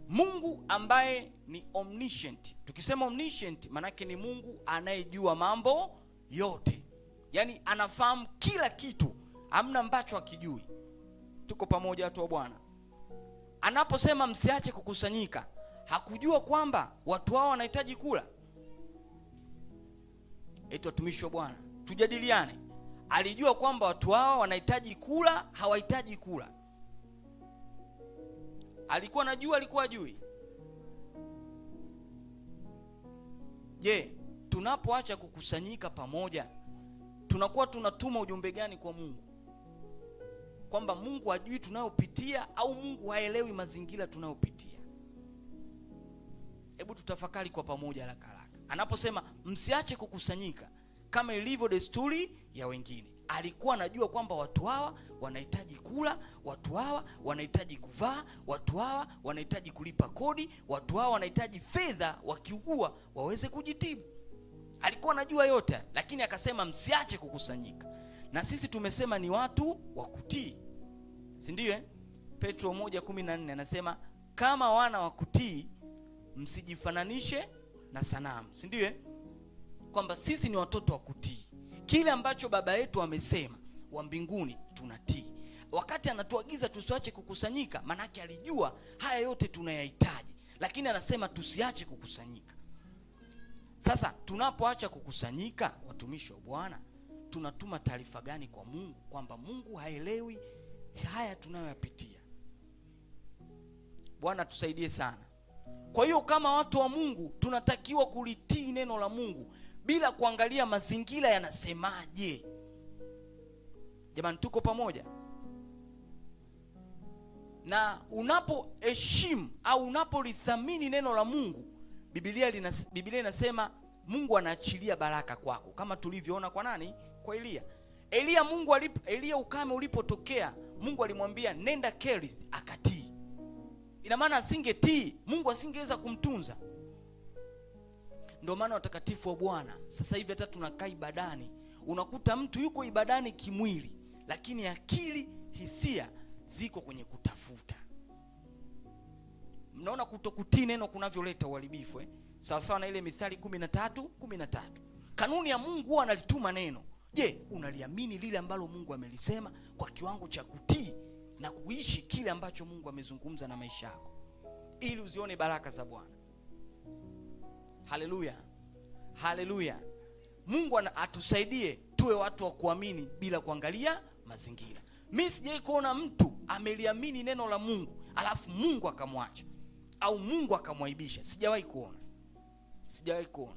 Mungu ambaye ni omniscient, tukisema omniscient manake ni Mungu anayejua mambo yote, yani anafahamu kila kitu, hamna ambacho hakijui. Tuko pamoja watu wa Bwana? Anaposema msiache kukusanyika, hakujua kwamba watu hao wanahitaji kula? Eti watumishi wa Bwana, tujadiliane. Alijua kwamba watu hao wanahitaji kula, hawahitaji kula? Alikuwa anajua, alikuwa ajui? Je, tunapoacha kukusanyika pamoja, tunakuwa tunatuma ujumbe gani kwa Mungu? Kwamba Mungu hajui tunayopitia, au Mungu haelewi mazingira tunayopitia? Hebu tutafakari kwa pamoja haraka. Anaposema msiache kukusanyika kama ilivyo desturi ya wengine, alikuwa anajua kwamba watu hawa wanahitaji kula, watu hawa wanahitaji kuvaa, watu hawa wanahitaji kulipa kodi, watu hawa wanahitaji fedha wakiugua waweze kujitibu. Alikuwa anajua yote, lakini akasema msiache kukusanyika. Na sisi tumesema ni watu wa kutii, si ndio? Petro 1:14 anasema kama wana wa kutii msijifananishe na sanamu, si ndio? Kwamba sisi ni watoto wa kutii. Kile ambacho baba yetu amesema wa mbinguni tunatii. Wakati anatuagiza tusiache kukusanyika, manake alijua haya yote tunayahitaji, lakini anasema tusiache kukusanyika. Sasa tunapoacha kukusanyika, watumishi wa Bwana, tunatuma taarifa gani kwa Mungu kwamba Mungu haelewi haya tunayoyapitia? Bwana tusaidie sana. Kwa hiyo kama watu wa Mungu tunatakiwa kulitii neno la Mungu bila kuangalia mazingira yanasemaje. Jamani, tuko pamoja? Na unapoheshimu au unapolithamini neno la Mungu, Biblia inasema Mungu anaachilia baraka kwako, kama tulivyoona kwa nani? Kwa Elia. Elia ukame ulipotokea, Mungu alimwambia nenda Kerith, akatii. Ina maana asingetii, Mungu asingeweza kumtunza. Ndio maana watakatifu wa Bwana sasa hivi hata tunakaa ibadani, unakuta mtu yuko ibadani kimwili, lakini akili, hisia ziko kwenye kutafuta. Mnaona kutokutii neno kunavyoleta uharibifu sawa sawa na ile Mithali 13:13. Kanuni ya Mungu huwa analituma neno. Je, unaliamini lile ambalo Mungu amelisema kwa kiwango cha kutii na kuishi kile ambacho Mungu amezungumza na maisha yako, ili uzione baraka za Bwana? Haleluya, haleluya. Mungu atusaidie tuwe watu wa kuamini bila kuangalia mazingira. Mimi sijai kuona mtu ameliamini neno la Mungu alafu Mungu akamwacha au Mungu akamwaibisha. Sijawahi kuona. Sijawahi kuona.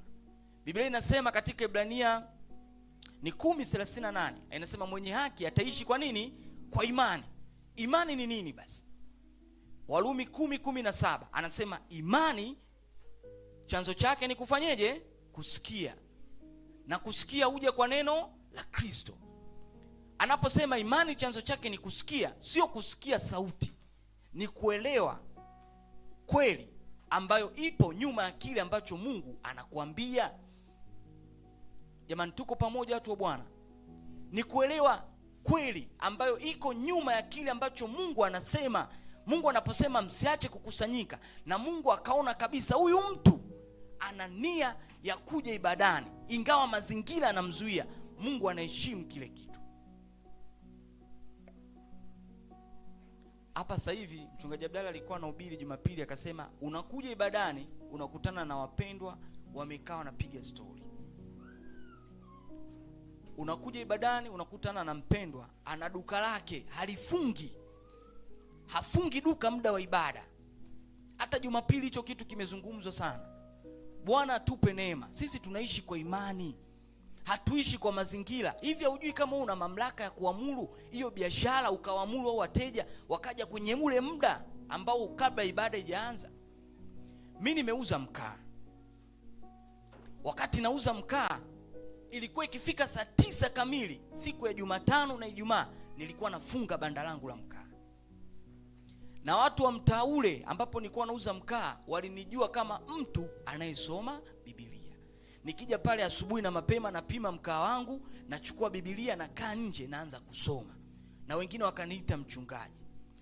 Biblia inasema katika Ibrania ni 10:38, inasema mwenye haki ataishi kwa nini? Kwa imani. Imani ni nini basi? Warumi 10:17 anasema imani chanzo chake ni kufanyeje? Kusikia. Na kusikia huja kwa neno la Kristo. Anaposema imani chanzo chake ni kusikia, sio kusikia sauti, ni kuelewa kweli ambayo ipo nyuma ya kile ambacho Mungu anakuambia. Jamani, tuko pamoja watu wa Bwana? Ni kuelewa kweli ambayo iko nyuma ya kile ambacho Mungu anasema. Mungu anaposema msiache kukusanyika, na Mungu akaona kabisa huyu mtu ana nia ya kuja ibadani, ingawa mazingira yanamzuia, Mungu anaheshimu kile kitu. Hapa sasa hivi mchungaji Abdalla alikuwa anahubiri Jumapili, akasema unakuja ibadani unakutana na wapendwa wamekaa wanapiga story. Unakuja ibadani unakutana na mpendwa ana duka lake halifungi, hafungi duka muda wa ibada. Hata Jumapili hicho kitu kimezungumzwa sana. Bwana atupe neema. Sisi tunaishi kwa imani, hatuishi kwa mazingira. Hivi hujui kama una mamlaka ya kuamuru hiyo biashara, ukawaamuru au wateja wakaja kwenye ule muda ambao kabla ibada haijaanza? Mimi nimeuza mkaa. Wakati nauza mkaa, ilikuwa ikifika saa 9 kamili siku ya Jumatano na Ijumaa, nilikuwa nafunga banda langu la mkaa. Na watu wa mtaa ule ambapo nilikuwa nauza mkaa walinijua kama mtu anayesoma Biblia. Nikija pale asubuhi na mapema, napima mkaa wangu, nachukua Biblia, nakaa nje, naanza kusoma. Na wengine wakaniita mchungaji.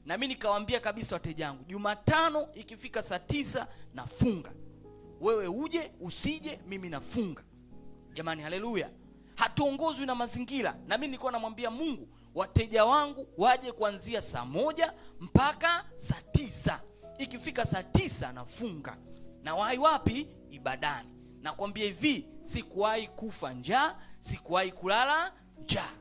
Na mimi nikawaambia kabisa wateja wangu, Jumatano ikifika saa 9 nafunga. Wewe uje usije, mimi nafunga. Jamani, haleluya. Hatuongozwi na mazingira. Na mimi nilikuwa namwambia Mungu, wateja wangu waje kuanzia saa 1 mpaka saa 9. Ikifika saa 9 nafunga. Na wahi wapi? Ibadani. Nakwambia hivi, sikuwahi kufa njaa, sikuwahi kulala njaa.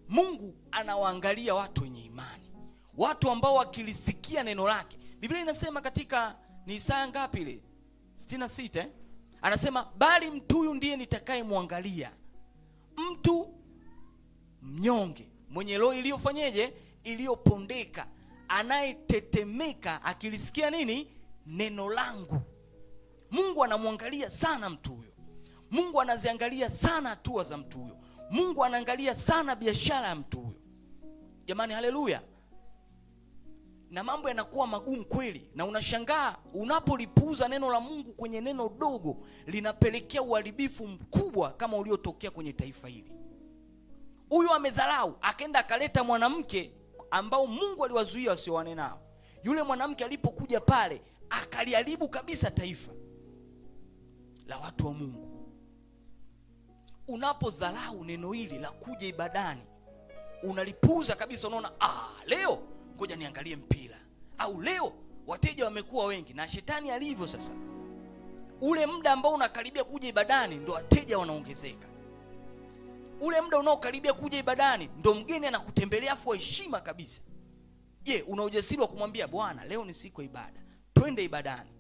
Mungu anawaangalia watu wenye imani, watu ambao wakilisikia neno lake. Biblia inasema katika ni Isaya ngapi ile? 66 anasema bali mtu huyu ndiye nitakayemwangalia, mtu mnyonge, mwenye roho iliyofanyeje? Iliyopondeka, anayetetemeka akilisikia nini? Neno langu. Mungu anamwangalia sana mtu huyo. Mungu anaziangalia sana hatua za mtu huyo. Mungu anaangalia sana biashara ya mtu huyo. Jamani, haleluya. Na mambo yanakuwa magumu kweli, na unashangaa unapolipuuza neno la Mungu kwenye neno dogo, linapelekea uharibifu mkubwa kama uliotokea kwenye taifa hili. Huyu amedharau, akaenda akaleta mwanamke ambao Mungu aliwazuia wasioane nao. Yule mwanamke alipokuja pale, akaliharibu kabisa taifa la watu wa Mungu. Unapodharau neno hili la kuja ibadani, unalipuuza kabisa. Unaona, leo ngoja niangalie mpira, au leo wateja wamekuwa wengi. Na shetani alivyo sasa, ule muda ambao unakaribia kuja ibadani ndo wateja wanaongezeka. Ule muda unaokaribia kuja ibadani ndo mgeni anakutembelea afu heshima kabisa. Je, una ujasiri wa kumwambia Bwana, leo ni siku ya ibada, twende ibadani,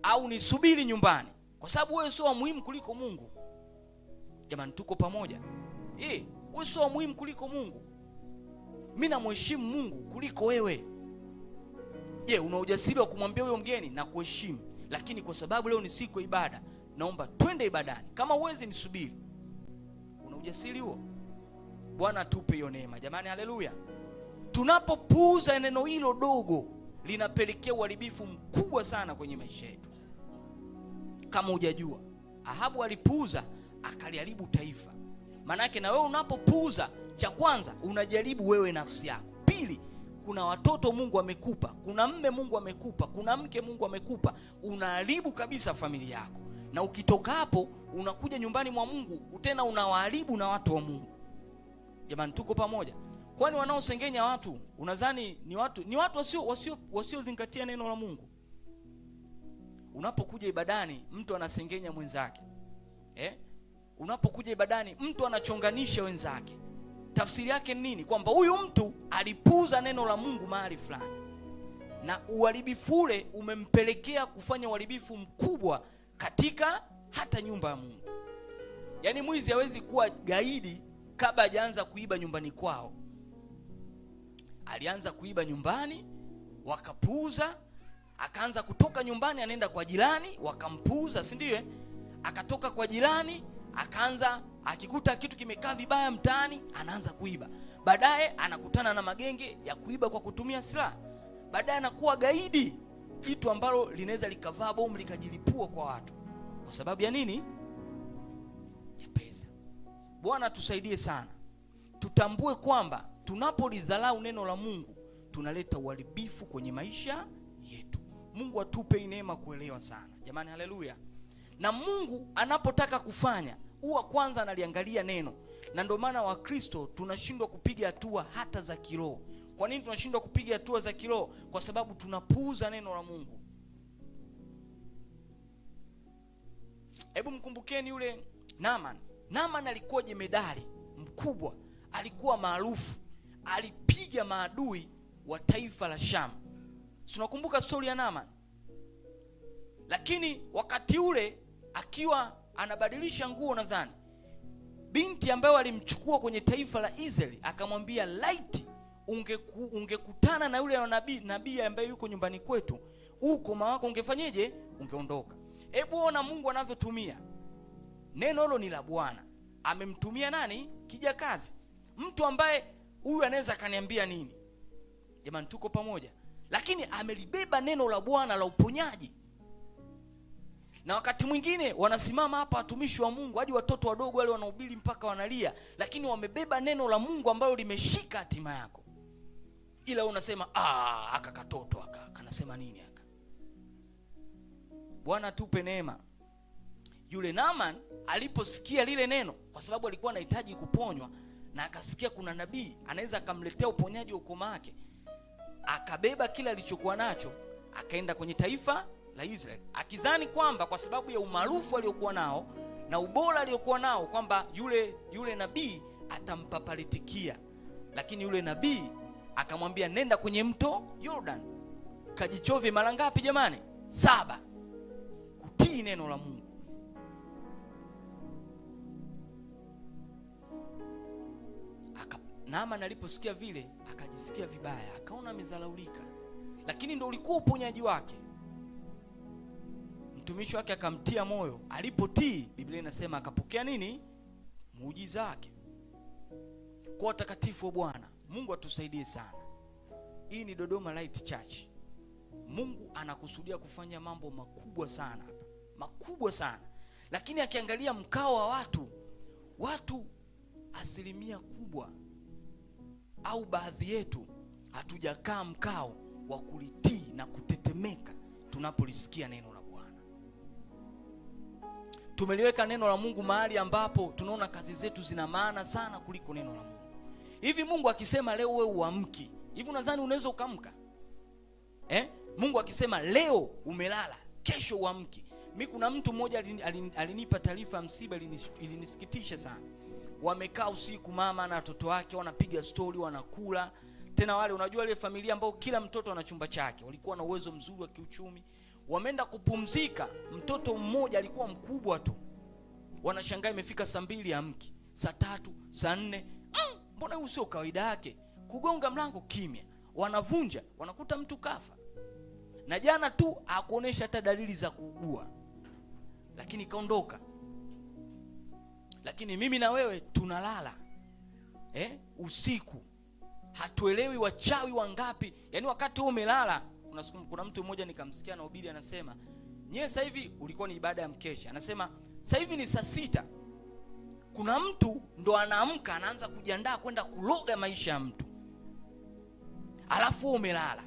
au nisubiri nyumbani kwa sababu wewe sio muhimu kuliko Mungu? Jamani, tuko pamoja? Wewe sio muhimu kuliko Mungu. Mimi namheshimu Mungu kuliko wewe. Je, una ujasiri wa kumwambia huyo mgeni na kuheshimu, lakini kwa sababu leo ni siku ya ibada, naomba twende ibadani, kama uwezi nisubiri? Una ujasiri huo? Bwana atupe hiyo neema. Jamani, haleluya. Tunapopuuza neno hilo dogo, linapelekea uharibifu mkubwa sana kwenye maisha yetu. Kama hujajua, Ahabu alipuuza akaliharibu taifa. Maana yake na wewe unapopuuza, cha kwanza unajaribu wewe nafsi yako. Pili, kuna watoto Mungu amekupa, kuna mme Mungu amekupa, kuna mke Mungu amekupa, unaharibu kabisa familia yako. Na ukitoka hapo unakuja nyumbani mwa Mungu tena unawaharibu na watu wa Mungu. Jamani, tuko pamoja? Kwani wanaosengenya watu unadhani ni watu wasiozingatia neno la Mungu? Unapokuja ibadani mtu anasengenya mwenzake. Unapokuja ibadani mtu anachonganisha wenzake. Tafsiri yake nini? Kwamba huyu mtu alipuuza neno la Mungu mahali fulani, na uharibifu ule umempelekea kufanya uharibifu mkubwa katika hata nyumba ya Mungu. Yaani mwizi hawezi kuwa gaidi kabla hajaanza kuiba nyumbani kwao. Alianza kuiba nyumbani, wakapuuza, akaanza kutoka nyumbani anaenda kwa jirani, wakampuuza, si ndio? Akatoka kwa jirani, akaanza akikuta kitu kimekaa vibaya mtaani, anaanza kuiba. Baadaye anakutana na magenge ya kuiba kwa kutumia silaha. Baadaye anakuwa gaidi, kitu ambalo linaweza likavaa bomu likajilipua kwa watu. Kwa sababu ya nini? Ya pesa. Bwana tusaidie sana. Tutambue kwamba tunapolidharau neno la Mungu tunaleta uharibifu kwenye maisha yetu. Mungu atupe neema kuelewa sana. Jamani, haleluya. Na Mungu anapotaka kufanya huwa kwanza analiangalia neno. Na ndio maana Wakristo tunashindwa kupiga hatua hata za kiroho. Kwa nini tunashindwa kupiga hatua za kiroho? Kwa sababu tunapuuza neno la Mungu. Hebu mkumbukeni yule Naaman alikuwa jemedari mkubwa, alikuwa maarufu, alipiga maadui wa taifa la Sham. Tunakumbuka story ya Naaman. Lakini wakati ule akiwa anabadilisha nguo, nadhani binti ambaye alimchukua kwenye taifa la Israeli akamwambia, laiti ungekutana na yule nabii ambaye yuko nyumbani kwetu, ukoma wako ungefanyeje? Ungeondoka. Hebu ona Mungu anavyotumia neno hilo. Ni la Bwana, amemtumia nani? Kijakazi, mtu ambaye huyu anaweza kaniambia nini? Jamani, tuko pamoja? Lakini amelibeba neno la Bwana la uponyaji. Na wakati mwingine wanasimama hapa watumishi wa Mungu, hadi watoto wadogo wale wanahubiri mpaka wanalia, lakini wamebeba neno la Mungu ambalo limeshika hatima yako. Ila unasema aka katoto aka kanasema nini aka. Bwana tupe neema. Yule Naaman aliposikia lile neno, kwa sababu alikuwa anahitaji kuponywa, na akasikia kuna nabii anaweza akamletea uponyaji wa ukoma wake, akabeba kila alichokuwa nacho akaenda kwenye taifa la Israeli, akidhani kwamba kwa sababu ya umaarufu aliokuwa nao na ubora aliokuwa nao kwamba yule nabii atampapalitikia. Lakini yule nabii akamwambia, nenda kwenye mto Jordan kajichovye mara ngapi jamani? 7. Kutii neno la Mungu. Naaman aliposikia vile akajisikia vibaya, akaona amedharaulika, lakini ndio ulikuwa uponyaji wake. Mtumishi wake akamtia moyo, alipotii Biblia inasema akapokea nini? Muujiza wake. Kwa utakatifu wa Bwana, Mungu atusaidie sana. Hii ni Dodoma Light Church. Mungu anakusudia kufanya mambo makubwa sana hapa, makubwa sana. Lakini akiangalia mkao wa watu asilimia kubwa au baadhi yetu hatujakaa mkao wa kulitii na kutetemeka tunapolisikia neno la Bwana. Tumeliweka neno la Mungu mahali ambapo tunaona kazi zetu zina maana sana kuliko neno la Mungu. Hivi Mungu akisema leo wewe uamki, hivi unadhani unaweza ukamka? Mungu akisema leo umelala, kesho uamki. Mimi kuna mtu mmoja alinipa taarifa ya msiba, ilinisikitisha sana. Wamekaa usiku, mama na watoto wake wanapiga story, wanakula. Tena wale unajua ile familia ambao kila mtoto ana chumba chake, walikuwa na uwezo mzuri wa kiuchumi. Wameenda kupumzika, mtoto mmoja alikuwa mkubwa tu. Wanashangaa imefika saa 2 amki, saa 3, saa 4. Mbona huu sio kawaida yake? Kugonga mlango kimya. Wanavunja, wanakuta mtu kafa. Na jana tu hakuonesha hata dalili za kuugua, lakini kaondoka. Lakini mimi na wewe tunalala usiku, hatuelewi wachawi wangapi. Yaani wakati wewe umelala, kuna mtu mmoja nikamsikia na ubiri anasema, "Nyewe sasa hivi ulikuwa ni ibada ya mkesha." Anasema, "Sasa hivi ni saa 6. Kuna mtu ndo anaamka anaanza kujiandaa kwenda kuloga maisha ya mtu." alafu umelala.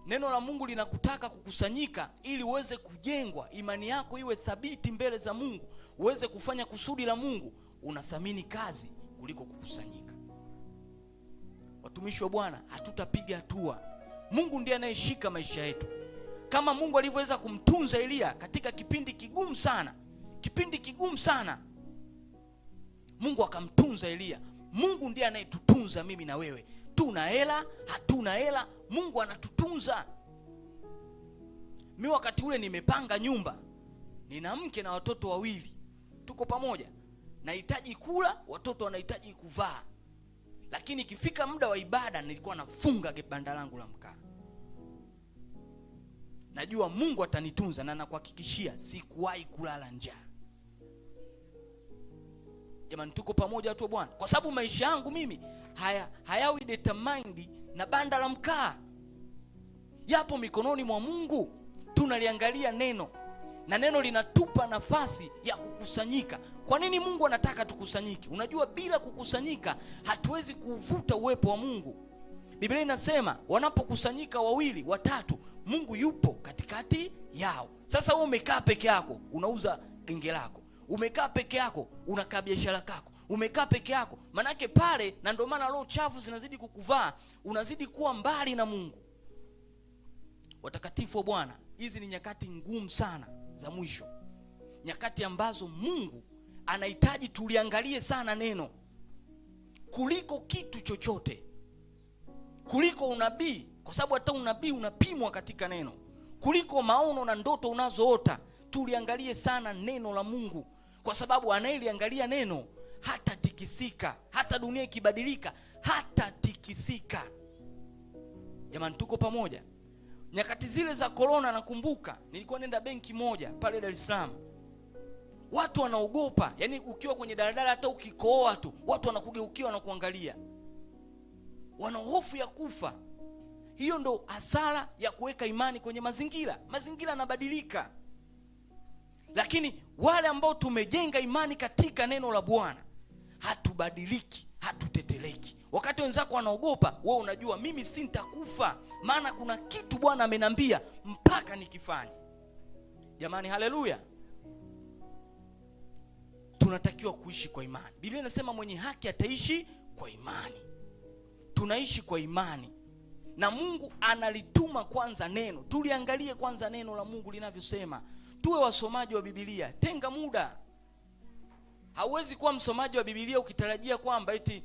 Neno la Mungu linakutaka kukusanyika ili uweze kujengwa, imani yako iwe thabiti mbele za Mungu, uweze kufanya kusudi la Mungu. Unathamini kazi kuliko kukusanyika. Watumishi wa Bwana, hatutapiga hatua. Mungu ndiye anayeshika maisha yetu. Kama Mungu alivyoweza kumtunza Elia katika kipindi kigumu sana, Mungu akamtunza Elia. Mungu ndiye anayetutunza mimi na wewe. Tuna hela, hatuna hela, Mungu anatutunza. Mimi wakati ule nimepanga nyumba, nina mke na watoto wawili, tuko pamoja. Nahitaji kula, watoto wanahitaji kuvaa. Lakini ikifika muda wa ibada nilikuwa nafunga banda langu la mkaa. Najua Mungu atanitunza na nakuhakikishia sikuwahi kulala njaa. Jamani, tuko pamoja watu wa Bwana? Kwa sababu maisha yangu mimi hayawi determined na banda la mkaa. Yapo mikononi mwa Mungu. Tunaliangalia neno, na neno linatupa nafasi ya kukusanyika. Kwa nini Mungu anataka tukusanyike? Unajua, bila kukusanyika hatuwezi kuvuta uwepo wa Mungu. Biblia inasema wanapokusanyika 2, 3, Mungu yupo katikati yao. Sasa wewe umekaa peke yako, unauza genge lako. Umekaa peke yako, unakaa biashara yako. Umekaa peke yako, manake pale, na ndio maana roho chafu zinazidi kukuvaa, unazidi kuwa mbali na Mungu. Watakatifu wa Bwana, hizi ni nyakati ngumu sana za mwisho, nyakati ambazo Mungu anahitaji tuliangalie sana neno kuliko kitu chochote, kuliko unabii, kwa sababu hata unabii unapimwa katika neno, kuliko maono na ndoto unazoota. Tuliangalie sana neno la Mungu, kwa sababu anayeliangalia neno hata tikisika. Hata dunia ikibadilika hata tikisika. Jamani, tuko pamoja? Nyakati zile za corona, nakumbuka nilikuwa nenda benki moja pale Dar es Salaam. Watu wanaogopa, yani ukiwa kwenye daladala hata ukikohoa tu watu wanakugeukia, wanakuangalia, wana hofu ya kufa. Hiyo ndo hasara ya kuweka imani kwenye mazingira. Mazingira yanabadilika, lakini wale ambao tumejenga imani katika neno la Bwana hatubadiliki, hatuteteleki. Wakati wenzako wanaogopa, wewe unajua mimi sintakufa, maana kuna kitu Bwana amenambia mpaka nikifanye. Jamani, haleluya! Tunatakiwa kuishi kwa imani. Biblia inasema mwenye haki ataishi kwa imani. Tunaishi kwa imani, na Mungu analituma kwanza neno. Tuliangalie kwanza neno la Mungu linavyosema. Tuwe wasomaji wa Biblia. Tenga muda. Hauwezi kuwa msomaji wa Biblia ukitarajia kwamba eti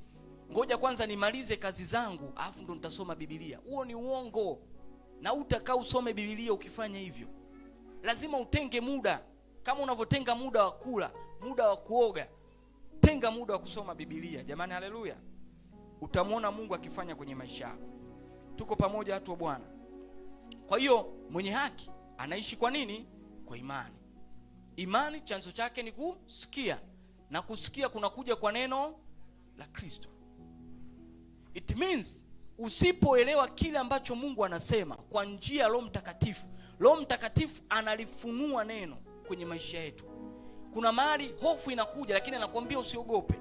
ngoja kwanza nimalize kazi zangu alafu ndo nitasoma Biblia. Huo ni uongo, na utakaa usome Biblia ukifanya hivyo. Lazima utenge muda, kama unavyotenga muda wa kula, muda wa kuoga, tenga muda wa kusoma Biblia. Jamani, haleluya! Utamwona Mungu akifanya kwenye maisha yako. Tuko pamoja watu wa Bwana? Kwa hiyo mwenye haki anaishi kwa nini? Kwa imani. Imani chanzo chake ni kusikia, na kusikia kunakuja kwa neno la Kristo. It means usipoelewa kile ambacho Mungu anasema kwa njia ya Roho Mtakatifu, Roho Mtakatifu analifunua neno kwenye maisha yetu. Kuna mahali hofu inakuja, lakini anakuambia usiogope.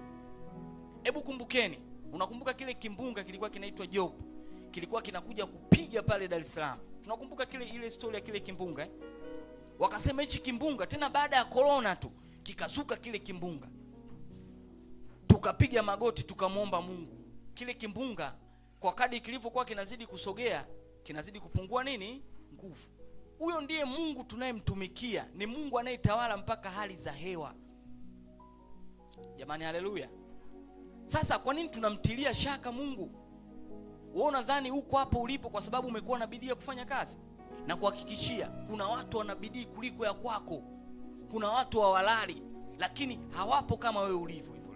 Hebu kumbukeni, unakumbuka kile kimbunga kilikuwa kinaitwa Job, kilikuwa kinakuja kupiga pale Dar es Salaam. Tunakumbuka ile story ya kile kimbunga Wakasema hichi kimbunga tena baada ya corona tu kikazuka kile kimbunga. Tukapiga magoti tukamwomba Mungu. Kile kimbunga kwa kadri kilivyokuwa kinazidi kusogea, kinazidi kupungua nini? Nguvu. Huyo ndiye Mungu tunayemtumikia. Ni Mungu anayetawala mpaka hali za hewa. Jamani, haleluya! Sasa kwa nini tunamtilia shaka Mungu? Wewe unadhani uko hapo ulipo kwa sababu umekuwa na bidii ya kufanya kazi? Na kuhakikishia kuna watu wana bidii kuliko ya kwako. Kuna watu hawalali, lakini hawapo kama wewe ulivyo hivyo.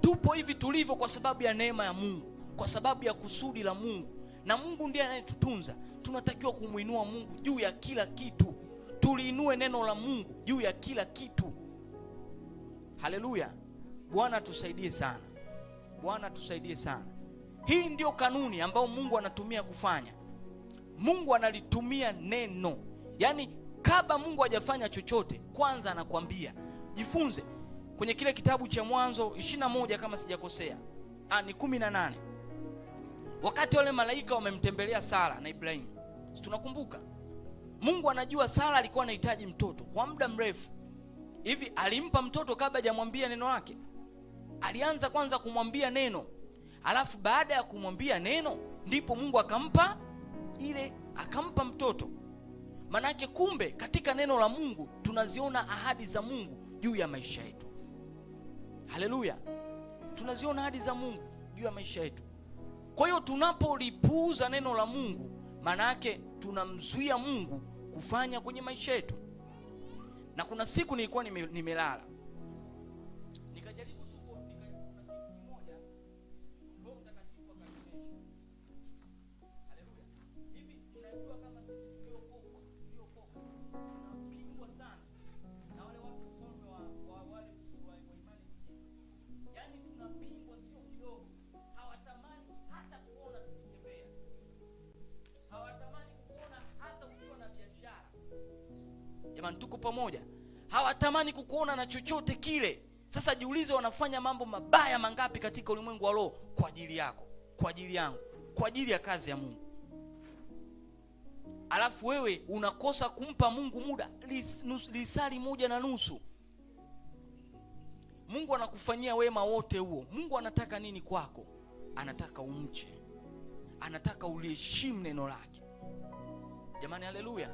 Tupo hivi tulivyo kwa sababu ya neema ya Mungu, kwa sababu ya kusudi la Mungu, na Mungu ndiye anayetutunza. Tunatakiwa kumuinua Mungu juu ya kila kitu. Tuliinue neno la Mungu juu ya kila kitu. Haleluya! Bwana tusaidie sana. Bwana tusaidie sana. Hii ndio kanuni ambayo Mungu anatumia kufanya. Mungu analitumia neno. Yaani kabla Mungu hajafanya chochote, kwanza anakuambia. Jifunze kwenye kile kitabu cha Mwanzo 21 kama sijakosea, ni 18, wakati wale malaika wamemtembelea Sara na Ibrahimu. Tunakumbuka Mungu anajua Sara alikuwa anahitaji mtoto kwa muda mrefu. Hivi alimpa mtoto kabla hajamwambia neno lake? Alianza kwanza kumwambia neno, alafu baada ya kumwambia neno ndipo Mungu akampa mtoto. Manake kumbe katika neno la Mungu tunaziona ahadi za Mungu juu ya maisha yetu. Haleluya. Tunaziona ahadi za Mungu juu ya maisha yetu. Kwa hiyo tunapolipuuza neno la Mungu, manake tunamzuia Mungu kufanya kwenye maisha yetu. Na kuna siku nilikuwa nimelala, nikajaribu tu kimoja, Roho Mtakatifu akanionyesha. Haleluya. Hivi tunajua kama sisi tuliokoka tunapingwa sana na wale watu ufalme wa wale wa imani nyingine. Yaani tunapingwa sio kidogo. Hawatamani hata kuona tukitembea. Hawatamani kuona hata ukiwa na biashara. Jamani, tuko pamoja. Hawatamani kukuona na chochote kile. Sasa jiulize, wanafanya mambo mabaya mangapi katika ulimwengu wa roho kwa ajili yako, kwa ajili yangu, kwa ajili ya kazi ya Mungu. Alafu wewe unakosa kumpa Mungu muda lisali 1:30. Mungu anakufanyia wema wote huo. Mungu anataka nini kwako? Anataka umche. Anataka uliheshimu neno lake. Jamani, haleluya.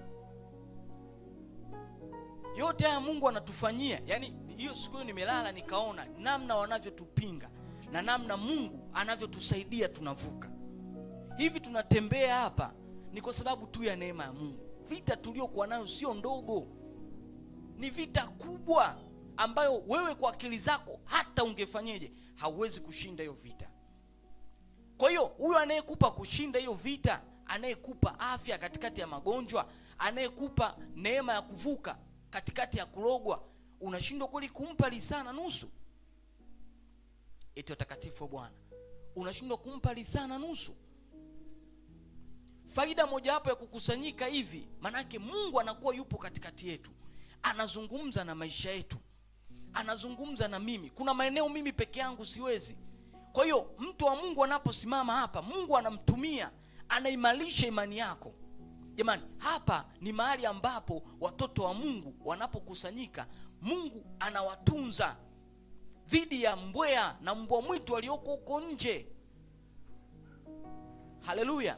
Yote haya Mungu anatufanyia. Yaani hiyo siku nimelala nikaona namna wanavyotupinga na namna Mungu anavyotusaidia tunavuka. Hivi tunatembea hapa ni kwa sababu tu ya neema ya Mungu. Vita tuliokuwa nayo sio ndogo. Ni vita kubwa ambayo wewe kwa akili zako hata ungefanyeje hauwezi kushinda hiyo vita. Kwa hiyo huyo anayekupa kushinda hiyo vita, anayekupa afya katikati ya magonjwa, anayekupa neema ya kuvuka katikati ya kulogwa, unashindwa kweli kumpa lisaa na nusu? Eti utakatifu wa Bwana, unashindwa kumpa lisaa na nusu? Faida moja hapo ya kukusanyika hivi, manake Mungu anakuwa yupo katikati yetu, anazungumza na maisha yetu, anazungumza na mimi. Kuna maeneo mimi peke yangu siwezi. Kwa hiyo mtu wa Mungu anaposimama hapa, Mungu anamtumia, anaimarisha imani yako. Jamani, hapa ni mahali ambapo watoto wa Mungu wanapokusanyika, Mungu anawatunza dhidi ya mbweha na mbwa mwitu walioko huko nje. Haleluya.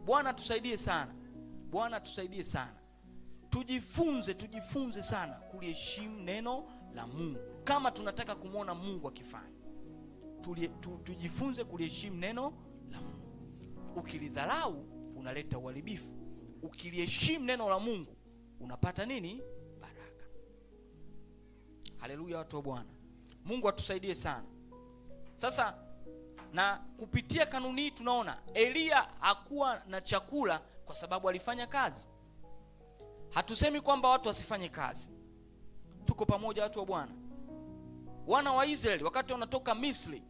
Bwana tusaidie sana. Bwana tusaidie sana. Tujifunze sana kuliheshimu neno la Mungu. Kama tunataka kumwona Mungu akifanya, tujifunze kuliheshimu neno la Mungu. Ukilidharau unaleta uharibifu. Ukiliheshimu neno la Mungu unapata nini? Baraka. Haleluya, watu wa Bwana. Mungu atusaidie sana. Sasa na kupitia kanuni hii tunaona Elia hakuwa na chakula kwa sababu alifanya kazi. Hatusemi kwamba watu wasifanye kazi. Tuko pamoja, watu wa Bwana. Wana wa Israeli wakati wanatoka Misri,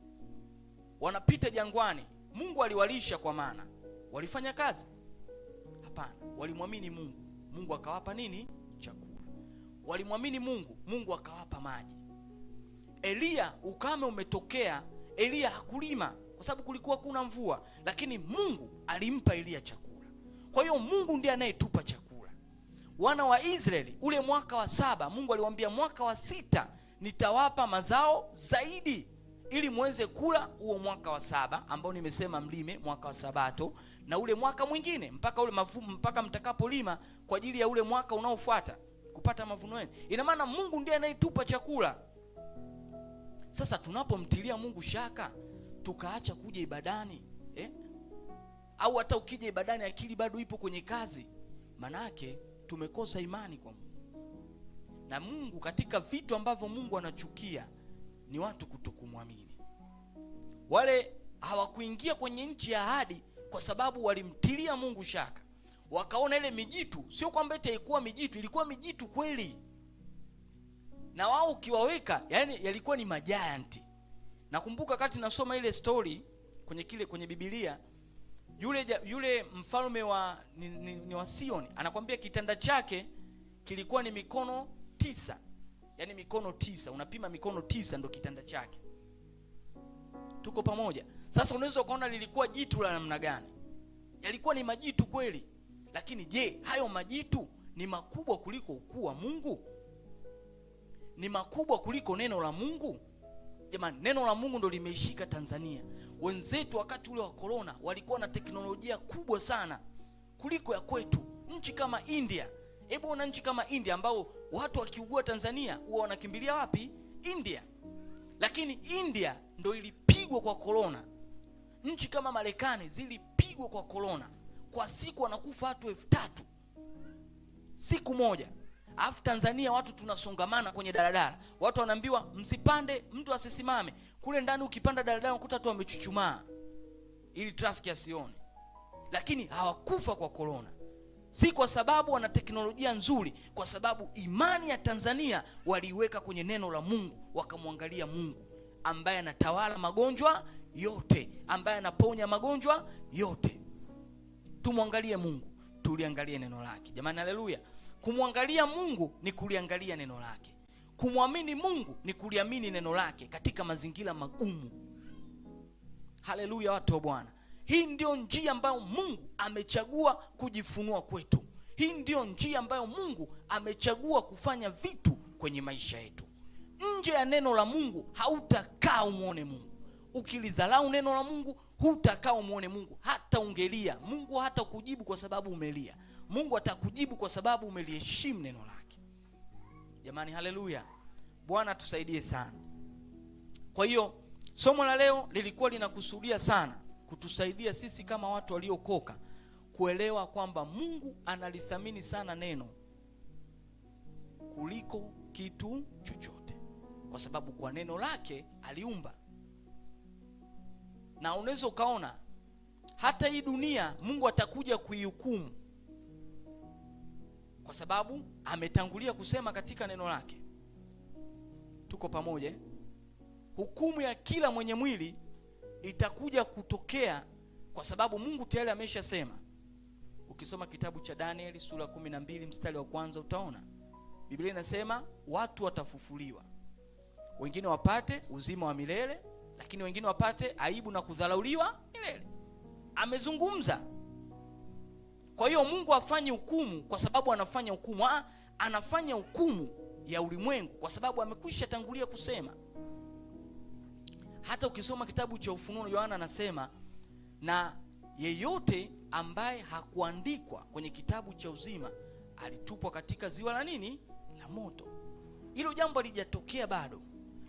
wanapita jangwani, Mungu aliwalisha kwa maana walifanya kazi? Hapana, walimwamini Mungu. Mungu akawapa nini? Chakula. Walimwamini Mungu, Mungu akawapa maji. Elia, ukame umetokea, Elia hakulima kwa sababu kulikuwa kuna mvua, lakini Mungu alimpa Elia chakula. Kwa hiyo Mungu ndiye anayetupa chakula. Wana wa Israeli ule mwaka wa 7, Mungu aliwaambia mwaka wa 6 nitawapa mazao zaidi ili muweze kula huo mwaka wa 7 ambao nimesema mlime mwaka wa Sabato, na ule mwaka mwingine mpaka mtakapolima kwa ajili ya ule mwaka unaofuata kupata mavuno yenu. Ina maana Mungu ndiye anayetupa chakula. Sasa tunapomtilia Mungu shaka, tukaacha kuja ibadani, au hata ukija ibadani akili bado ipo kwenye kazi, manake tumekosa imani kwa Mungu. Na Mungu, katika vitu ambavyo Mungu anachukia ni watu kutokumwamini. Wale hawakuingia kwenye nchi ya ahadi kwa sababu walimtilia Mungu shaka. Wakaona ile mijitu, sio kwamba eti ilikuwa mijitu, ilikuwa mijitu kweli. Na wao ukiwaweka, yani yalikuwa ni majianti. Nakumbuka wakati nasoma ile story kwenye Biblia, yule mfalme wa Sioni anakuambia kitanda chake kilikuwa ni mikono 9. Yaani mikono 9, unapima mikono 9 ndo kitanda chake. Tuko pamoja? Sasa unaweza ukaona lilikuwa jitu la namna gani? Yalikuwa ni majitu kweli. Lakini je, hayo majitu ni makubwa kuliko ukuu wa Mungu? Ni makubwa kuliko neno la Mungu? Jamani, neno la Mungu ndo limeishika Tanzania. Wenzetu wakati ule wa corona walikuwa na teknolojia kubwa sana kuliko ya kwetu. Nchi kama India, hebu ona nchi kama India ambao watu wakiugua Tanzania huwa wanakimbilia wapi? India. Lakini India ndo ilipigwa kwa corona. Nchi kama Marekani zilipigwa kwa corona. Kwa siku wanakufa watu 3000 siku moja. Alafu Tanzania watu tunasongamana kwenye daladala. Watu wanaambiwa msipande, mtu asisimame. Kule ndani ukipanda daladala unakuta watu wamechuchumaa ili trafiki asione. Lakini hawakufa kwa corona. Si kwa sababu wana teknolojia nzuri, kwa sababu imani ya Tanzania waliiweka kwenye neno la Mungu, wakamwangalia Mungu ambaye anatawala magonjwa yote, ambaye anaponya magonjwa yote. Tumwangalie Mungu, tuliangalie neno lake. Jamani, haleluya. Kumwangalia Mungu ni kuliangalia neno lake. Kumwamini Mungu ni kuliamini neno lake katika mazingira magumu. Haleluya, watu wa Bwana. Hii ndio njia ambayo Mungu amechagua kujifunua kwetu. Hii ndio njia ambayo Mungu amechagua kufanya vitu kwenye maisha yetu. Nje ya neno la Mungu hautakaa umuone Mungu. Ukilidharau neno la Mungu hutakaa umuone Mungu. Hata ungelia, Mungu hata kujibu kwa sababu umelia. Mungu atakujibu kwa sababu umeliheshimu neno lake. Jamani, haleluya. Bwana tusaidie sana. Kwa hiyo somo la leo lilikuwa linakusudia sana kutusaidia sisi kama watu waliokoka kuelewa kwamba Mungu analithamini sana neno kuliko kitu chochote, kwa sababu kwa neno lake aliumba. Na unaweza ukaona hata hii dunia Mungu atakuja kuihukumu, kwa sababu ametangulia kusema katika neno lake. Tuko pamoja? Hukumu ya kila mwenye mwili itakuja kutokea kwa sababu Mungu tayari ameshasema. Ukisoma kitabu cha Danieli sura 12 mstari wa kwanza utaona Biblia inasema watu watafufuliwa. Wengine wapate uzima wa milele, lakini wengine wapate aibu na kudharauliwa milele. Amezungumza. Kwa hiyo Mungu afanye hukumu kwa sababu anafanya hukumu. Anafanya hukumu ya ulimwengu kwa sababu amekwisha tangulia kusema. Hata ukisoma kitabu cha Ufunuo, Yohana anasema na yeyote ambaye hakuandikwa kwenye kitabu cha uzima alitupwa katika ziwa la nini? La moto. Hilo jambo halijatokea bado,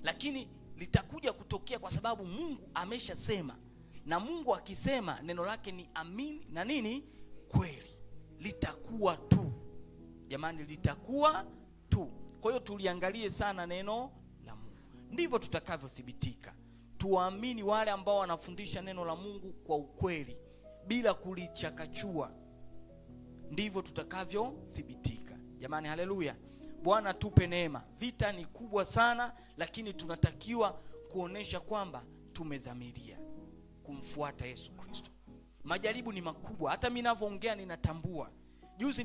lakini litakuja kutokea kwa sababu Mungu ameshasema. Na Mungu akisema neno lake ni amini na nini? Kweli. Litakuwa tu. Jamani, litakuwa tu. Kwa hiyo tuliangalie sana neno la Mungu. Ndivyo tutakavyothibitika. Tuamini wale ambao wanafundisha neno la Mungu kwa ukweli bila kulichakachua. Ndivyo tutakavyothibitika. Jamani, haleluya. Bwana tupe neema. Vita ni kubwa sana, lakini tunatakiwa kuonesha kwamba tumedhamiria kumfuata Yesu Kristo. Majaribu ni makubwa. Hata mimi ninavyoongea ninatambua. Juzi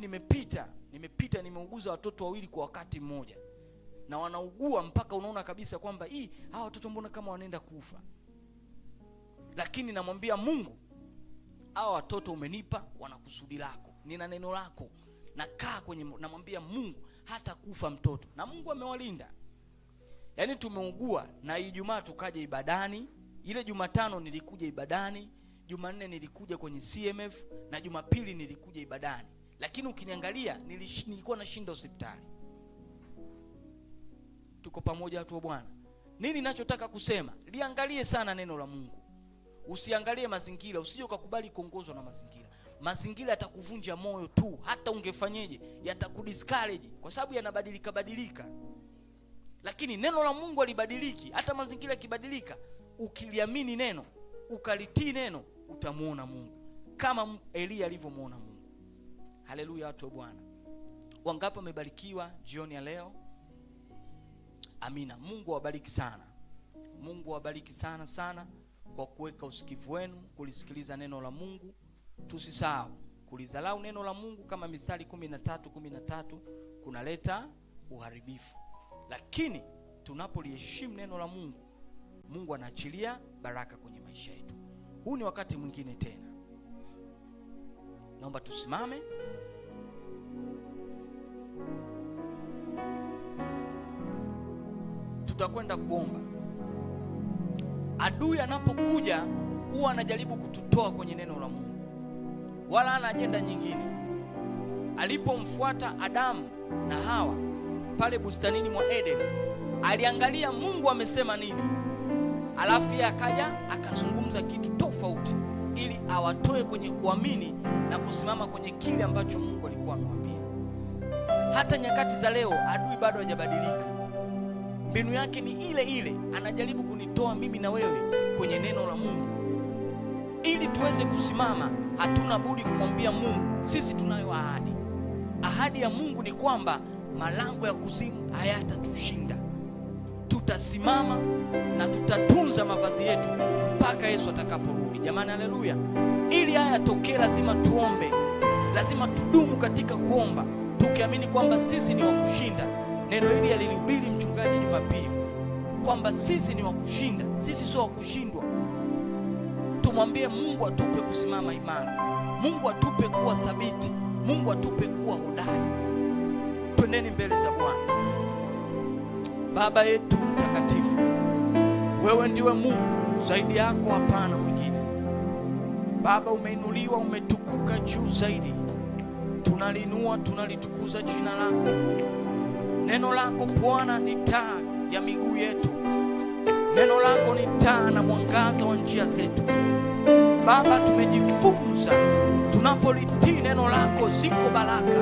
nimeuguza watoto wawili kwa wakati mmoja. Na wanaugua mpaka unaona kabisa kwamba hawa watoto mbona kama wanaenda kufa. Lakini namwambia Mungu, hawa watoto umenipa, wana kusudi lako. Nina neno lako. Nakaa namwambia Mungu hata kufa mtoto. Na Mungu amewalinda. Yaani tumeugua na Ijumaa tukaja ibadani. Ile Jumatano nilikuja ibadani, Jumanne nilikuja kwenye CMF na Jumapili nilikuja ibadani. Lakini ukiniangalia nilikuwa nashinda hospitali. Tuko pamoja watu wa Bwana. Nini ninachotaka kusema? Liangalie sana neno la Mungu. Usiangalie mazingira, usije ukakubali kuongozwa na mazingira. Mazingira yatakuvunja moyo tu, hata ungefanyeje, yatakudiscourage kwa sababu yanabadilika. Lakini neno la Mungu halibadiliki. Hata mazingira yakibadilika, ukiliamini neno, ukalitii neno, utamuona Mungu kama Elia alivyomuona Mungu. Haleluya watu wa Bwana. Wangapi wamebarikiwa jioni ya leo? Amina. Mungu awabariki sana. Mungu awabariki sana sana kwa kuweka usikivu wenu kulisikiliza neno la Mungu. Tusisahau kulidharau neno la Mungu kama Mithali 13:13 kunaleta uharibifu. Lakini tunapoliheshimu neno la Mungu, Mungu anaachilia baraka kwenye maisha yetu. Huu ni wakati mwingine tena. Naomba tusimame. Tutakwenda kuomba. Adui anapokuja huwa anajaribu kututoa kwenye neno la Mungu, wala ana ajenda nyingine. Alipomfuata Adamu na Hawa pale bustanini mwa Eden, aliangalia Mungu amesema nini, alafu yeye akaja akazungumza kitu tofauti, ili awatoe kwenye kuamini na kusimama kwenye kile ambacho Mungu alikuwa amemwambia. Hata nyakati za leo adui bado hajabadilika. Mbinu yake ni ile ile, anajaribu kunitoa mimi na wewe kwenye neno la Mungu. Ili tuweze kusimama, hatuna budi kumwambia Mungu, sisi tunayo ahadi. Ahadi ya Mungu ni kwamba malango ya kuzimu hayatatushinda. Tutasimama na tutatunza mavazi yetu mpaka Yesu atakaporudi. Jamani, haleluya. Ili haya yatokee, lazima tuombe, lazima tudumu katika kuomba, tukiamini kwamba sisi ni wa kushinda. Neno hili alilihubiri mchungaji Jumapili kwamba sisi ni wa kushinda, sisi sio wa kushindwa. Tumwambie Mungu atupe kusimama imara, Mungu atupe kuwa thabiti, Mungu atupe kuwa hodari. Twendeni mbele za Bwana. Baba yetu mtakatifu, wewe ndiwe Mungu, zaidi yako hapana mwingine. Baba, umeinuliwa, umetukuka juu zaidi. Tunaliinua, tunalitukuza jina lako. Neno lako Bwana ni taa ya miguu yetu. Neno lako ni taa na mwangaza wa njia zetu. Baba, tumejifunza tunapolitii neno lako ziko baraka,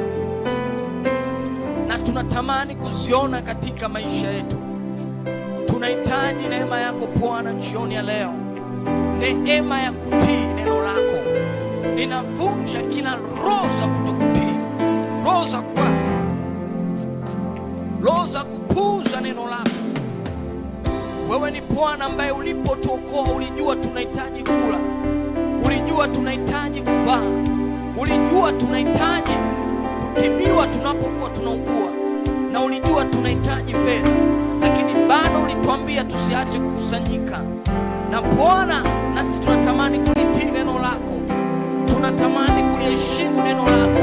na tunatamani kuziona katika maisha yetu. Tunahitaji neema yako Bwana jioni ya leo, neema ya kutii neno lako. Ninavunja kila roho za kutokutii, roho za kuasi, roho za kupuuza neno lako. Wewe ni Bwana ambaye ulipotuokoa ulijua tunahitaji kula, ulijua tunahitaji kuvaa, ulijua tunahitaji kutibiwa tunapokuwa tunaugua, na ulijua tunahitaji fedha, lakini bado ulituambia tusiache kukusanyika. Na Bwana, nasi tunatamani kulitii neno lako, tunatamani kuliheshimu neno lako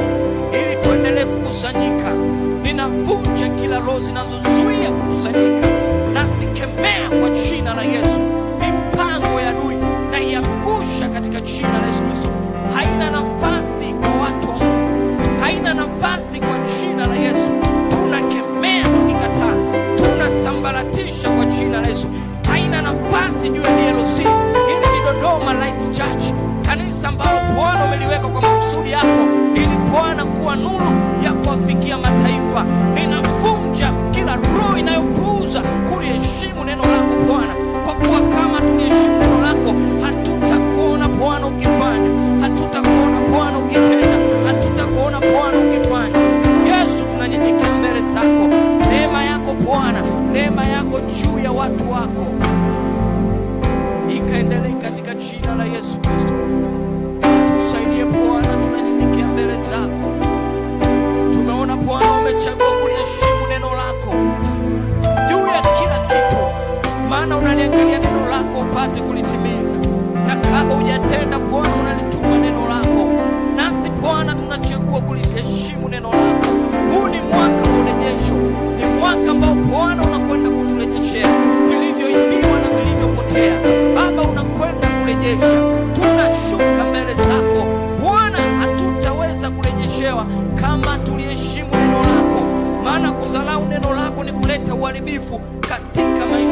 ili tuendelee kukusanyika. Ninavunja kila roho zinazozuia kukusanyika, nazikemea kwa jina la Yesu. Mipango ya adui na iangusha katika jina la Yesu Kristo. Haina nafasi kwa watu wa Mungu, haina nafasi kwa jina la Yesu. Tunakemea, tukikataa, tunasambaratisha kwa jina la Yesu. Haina nafasi juu ya DLC. Hili ni Dodoma Light Church, kanisa ambalo Bwana umeliweka kwa makusudi yako, ili Bwana kuwa nuru ya kuwafikia mataifa. Ninavunja kila roho inayopuuza kuliheshimu neno lako Bwana, kwa kuwa kama tuliheshimu neno lako, hatutakuona Bwana ukifanya, hatutakuona Bwana ukitenda, hatutakuona Bwana ukifanya. Yesu, tunanyenyekea mbele zako. Neema yako Bwana, neema yako juu ya watu wako ikaendelee katika jina la Yesu Kristo. Tusaidie Bwana, tunanyenyekea mbele zako. Tumeona Bwana umechagua kuliheshimu neno lako juu ya kila kitu, maana unaliangalia neno lako upate kulitimiza, na kama hujatenda Bwana unalituma neno lako. Nasi Bwana tunachagua kuliheshimu neno lako. Huu ni mwaka wa urejesho, ni mwaka ambao Bwana unakwenda kutulejeshea vilivyoibiwa na vilivyopotea. Baba, unakwenda kurejesha. Tunashuka mbele zako Bwana, hatutaweza kurejeshewa kama tuliheshimu neno lako, maana kudharau neno lako ni kuleta uharibifu katika maisha